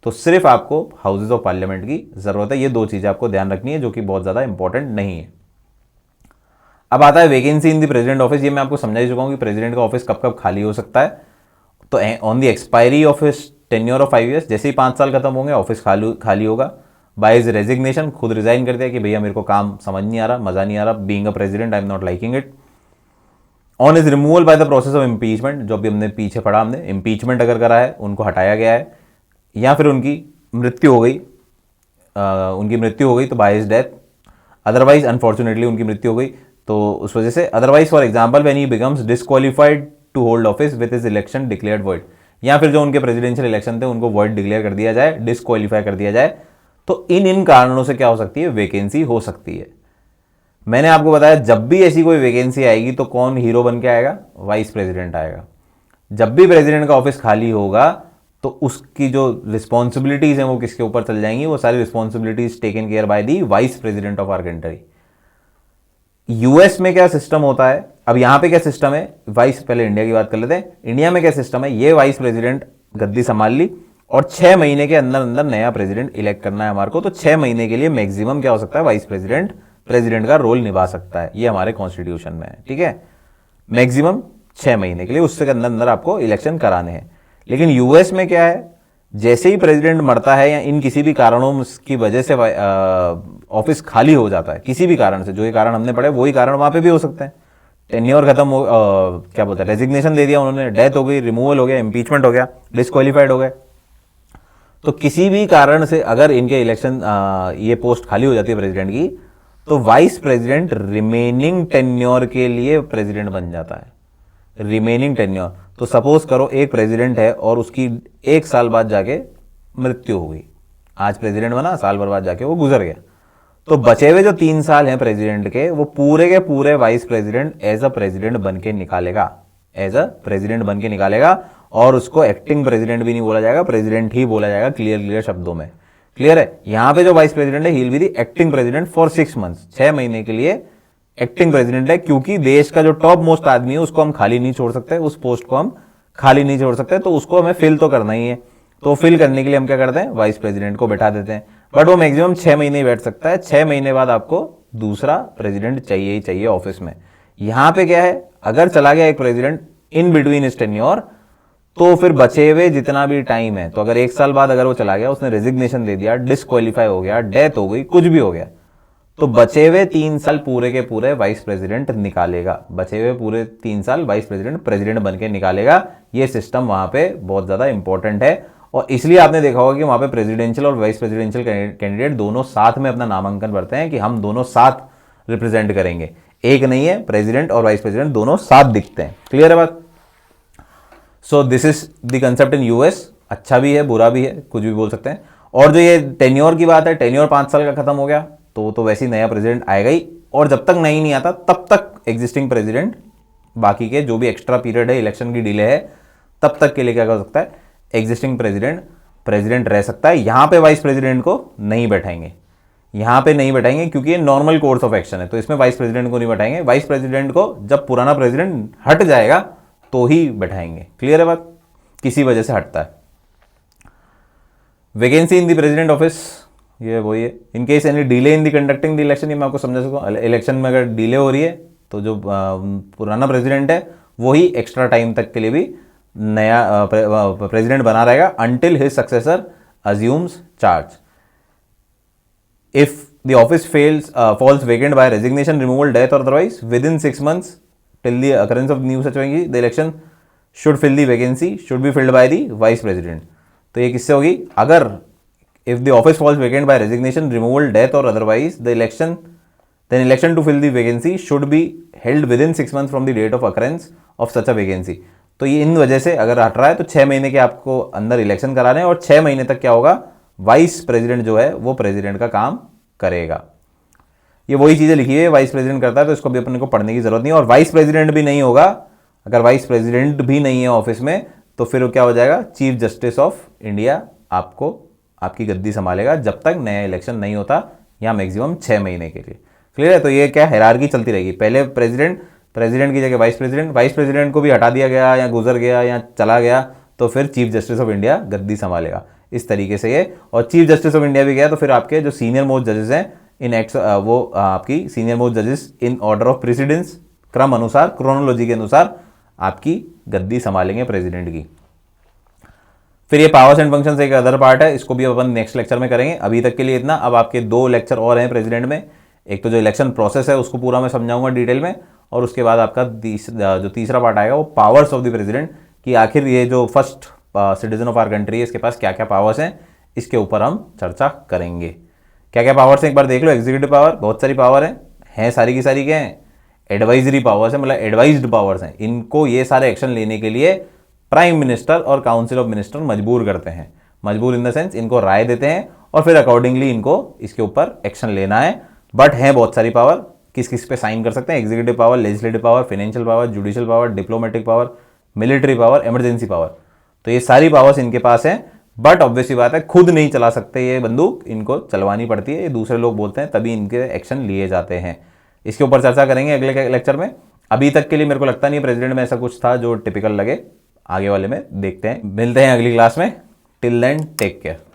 तो सिर्फ आपको हाउसेज ऑफ पार्लियामेंट की जरूरत है। ये 2 चीजें आपको ध्यान रखनी है, जो कि बहुत ज्यादा इंपॉर्टेंट नहीं है। अब आता है vacancy in the president office. ये मैं आपको समझा ही चुका हूं कि प्रेसिडेंट का ऑफिस कब कब खाली हो सकता है। तो on the expiry of his tenure of 5 years, जैसे ही 5 साल खत्म होंगे ऑफिस खाली होगा। बाय हिज रेजिग्नेशन, खुद रिजाइन कर दिया कि भैया मेरे को काम समझ नहीं आ रहा, मजा नहीं आ रहा, being a president I am not liking it. On is removal by the process of impeachment, जो भी हमने पीछे पढ़ा, हमने इंपीचमेंट अगर करा है, उनको हटाया गया है, या फिर उनकी मृत्यु हो गई तो by his death, otherwise unfortunately उनकी मृत्यु हो गई तो उस वजह से, otherwise for example when he becomes disqualified to hold office with his election declared void, या फिर जो उनके प्रेसिडेंशियल इलेक्शन थे उनको वॉइड डिक्लेयर कर दिया जाए, डिस्क्वालीफाई कर दिया जाए, तो इन कारणों से क्या हो सकती है, वैकेंसी हो सकती है। मैंने आपको बताया जब भी ऐसी कोई वैकेंसी आएगी तो कौन हीरो बन के आएगा, वाइस प्रेसिडेंट आएगा। जब भी प्रेसिडेंट का ऑफिस खाली होगा तो उसकी जो रिस्पॉन्सिबिलिटीज हैं वो किसके ऊपर चल जाएंगी, वो सारी responsibilities taken care by the vice president of our country. US में क्या सिस्टम होता है, अब यहां पे क्या सिस्टम है, पहले इंडिया की बात कर लेते हैं। इंडिया में क्या सिस्टम है, ये वाइस प्रेसिडेंट गद्दी संभाल ली और 6 महीने के अंदर अंदर नया प्रेसिडेंट इलेक्ट करना है हमारे को, तो 6 महीने के लिए मैक्सिमम क्या हो सकता है, वाइस प्रेसिडेंट का रोल निभा सकता है। ये हमारे कॉन्स्टिट्यूशन में है, ठीक है, मैक्सिमम 6 महीने के लिए, उससे अंदर अंदर आपको इलेक्शन कराने हैं। लेकिन यूएस में क्या है, जैसे ही प्रेसिडेंट मरता है या इन किसी भी कारणों की वजह से ऑफिस खाली हो जाता है, किसी भी कारण से, जो ये कारण हमने पढ़े वही कारण वहां पे भी हो सकते हैं। टेन्योर खत्म हो, क्या बोलते हैं, रेजिग्नेशन दे दिया उन्होंने, डेथ हो गई, रिमूवल हो गया, इंपीचमेंट हो गया, डिस्क्वालीफाइड हो गए, तो किसी भी कारण से अगर इनके इलेक्शन ये पोस्ट खाली हो जाती है प्रेसिडेंट की, तो वाइस प्रेसिडेंट रिमेनिंग टेन्योर के लिए प्रेसिडेंट बन जाता है। रिमेनिंग टेन्योर, तो सपोज करो एक प्रेसिडेंट है और उसकी 1 साल बाद जाके मृत्यु हो गई, आज प्रेसिडेंट बना, साल भर बाद जाके वो गुजर गया, तो बचे हुए जो 3 साल हैं प्रेसिडेंट के पूरे vice president as a president बन के निकालेगा, एज अ प्रेसिडेंट बन के निकालेगा। और उसको एक्टिंग प्रेसिडेंट भी नहीं बोला जाएगा, प्रेसिडेंट ही बोला जाएगा, क्लियर शब्दों में। क्लियर है? यहां पे जो वाइस प्रेसिडेंट है, he will be the acting president for 6 months, 6 महीने के लिए एक्टिंग प्रेसिडेंट है, क्योंकि देश का जो टॉप मोस्ट आदमी है उसको हम खाली नहीं छोड़ सकते, उस पोस्ट को हम खाली नहीं छोड़ सकते, तो उसको हमें फिल तो करना ही है। तो फिल करने के लिए हम क्या करते हैं, वाइस प्रेसिडेंट को बैठा देते हैं। बट वो मैक्सिमम 6 महीने ही बैठ सकता है, 6 महीने बाद आपको दूसरा प्रेसिडेंट चाहिए ही चाहिए ऑफिस में। यहां पे क्या है, अगर चला गया एक प्रेसिडेंट इन बिटवीन इस टेन्योर, तो फिर बचे हुए जितना भी टाइम है, तो अगर 1 साल बाद अगर वो चला गया, उसने रेजिग्नेशन दे दिया, डिस्क्वालीफाई हो गया, डेथ हो गई, कुछ भी हो गया, तो बचे हुए 3 साल पूरे के पूरे वाइस प्रेसिडेंट निकालेगा। बचे हुए पूरे 3 साल वाइस प्रेसिडेंट प्रेसिडेंट बन के निकालेगा। ये सिस्टम वहां पे बहुत ज्यादा इंपॉर्टेंट है, और इसलिए आपने देखा होगा कि वहां पे प्रेसिडेंशियल और वाइस प्रेसिडेंशियल कैंडिडेट दोनों साथ में अपना नामांकन भरते हैं कि हम दोनों साथ रिप्रेजेंट करेंगे। एक नहीं है, प्रेसिडेंट और वाइस प्रेसिडेंट दोनों साथ दिखते हैं। क्लियर है बात? So this is the concept in US. अच्छा भी है, बुरा भी है, कुछ भी बोल सकते हैं। और जो ये टेन्योर की बात है, टेन्योर 5 साल का खत्म हो गया तो वैसे ही नया प्रेसिडेंट आएगा ही, और जब तक नई नहीं आता तब तक एग्जिस्टिंग प्रेसिडेंट बाकी के जो भी एक्स्ट्रा पीरियड है, इलेक्शन की डिले है, तब तक के लिए क्या कर सकता है, एग्जिस्टिंग प्रेसिडेंट रह सकता है। यहां पे वाइस प्रेसिडेंट को नहीं बैठाएंगे, यहां पे नहीं बैठाएंगे, क्योंकि ये नॉर्मल कोर्स ऑफ एक्शन है, तो इसमें वाइस प्रेसिडेंट को नहीं बैठाएंगे। वाइस प्रेसिडेंट को जब पुराना प्रेसिडेंट हट जाएगा तो ही बैठाएंगे। क्लियर है बात? किसी वजह से हटता है। Vacancy in the president office, ये वही है। In case any delay in the conducting the election, ये मैं आपको समझा सकूँ। इलेक्शन में अगर डिले हो रही है तो जो पुराना प्रेसिडेंट है वही एक्स्ट्रा टाइम तक के लिए भी नया प्रेसिडेंट बना रहेगा, until his successor assumes charge. If the office falls vacant by resignation, removal, death और otherwise within 6 months till the occurrence of new such vacancy, the election should fill the vacancy should be filled by the vice president. तो ये किससे होगी? अगर if the office falls vacant by resignation, removal, death और otherwise the election, then election to fill the vacancy should be held within 6 months from the date of occurrence of such a vacancy। तो ये इन वजह से अगर हट रहा है तो 6 महीने के आपको अंदर इलेक्शन कराने हैं, और 6 महीने तक क्या होगा, वाइस प्रेसिडेंट जो है वो प्रेसिडेंट का काम करेगा। ये वही चीजें लिखी है, वाइस प्रेसिडेंट करता है, तो इसको भी अपने को पढ़ने की जरूरत नहीं है। और वाइस प्रेसिडेंट भी नहीं होगा, अगर वाइस प्रेसिडेंट भी नहीं है ऑफिस में, तो फिर क्या हो जाएगा, चीफ जस्टिस ऑफ इंडिया आपको आपकी गद्दी संभालेगा जब तक नया इलेक्शन नहीं होता, या मैक्सिमम 6 महीने के लिए। क्लियर है? तो ये क्या हायरार्की चलती रहेगी, पहले प्रेसिडेंट की जगह वाइस प्रेसिडेंट को भी हटा दिया गया या गुजर गया या चला गया, तो फिर चीफ जस्टिस ऑफ इंडिया गद्दी संभालेगा। इस तरीके से ये, और चीफ जस्टिस ऑफ इंडिया भी गया तो फिर आपके जो सीनियर मोस्ट जजेस हैं इन एक्ट, वो आपकी सीनियर मोस्ट जजेस इन ऑर्डर ऑफ प्रेसिडेंस, क्रम अनुसार, क्रोनोलॉजी के अनुसार आपकी गद्दी संभालेंगे प्रेसिडेंट की। फिर ये पावर्स एंड फंक्शंस एक अदर पार्ट है, इसको भी अपन नेक्स्ट लेक्चर में करेंगे। अभी तक के लिए इतना। अब आपके 2 लेक्चर और हैं प्रेसिडेंट में। एक तो जो इलेक्शन प्रोसेस है उसको पूरा मैं समझाऊंगा डिटेल में, और उसके बाद आपका जो तीसरा पार्ट आएगा वो पावर्स ऑफ द प्रेसिडेंट, कि आखिर ये जो first citizen of our country है इसके पास क्या क्या पावर्स हैं, इसके ऊपर हम चर्चा करेंगे। क्या क्या पावर्स हैं एक बार देख लो। एग्जीक्यूटिव पावर, बहुत सारी पावर हैं सारी की सारी क्या हैं, एडवाइजरी पावर्स है, मतलब एडवाइज्ड पावर्स हैं। इनको ये सारे एक्शन लेने के लिए प्राइम मिनिस्टर और काउंसिल ऑफ मिनिस्टर मजबूर करते हैं। मजबूर इन द सेंस इनको राय देते हैं और फिर अकॉर्डिंगली इनको इसके ऊपर एक्शन लेना है। बट हैं बहुत सारी पावर, किस किस पे साइन कर सकते हैं, executive power, legislative power, financial power, judicial power, diplomatic power, military power, emergency power. तो ये सारी पावर्स इनके पास हैं, बट ऑब्वियसली बात है खुद नहीं चला सकते ये बंदूक, इनको चलवानी पड़ती है, ये दूसरे लोग बोलते हैं तभी इनके एक्शन लिए जाते हैं। इसके ऊपर चर्चा करेंगे अगले लेक्चर में। अभी तक के लिए मेरे को लगता नहीं प्रेसिडेंट में ऐसा कुछ था जो टिपिकल लगे, आगे वाले में देखते हैं। मिलते हैं अगली क्लास में। Till then take care.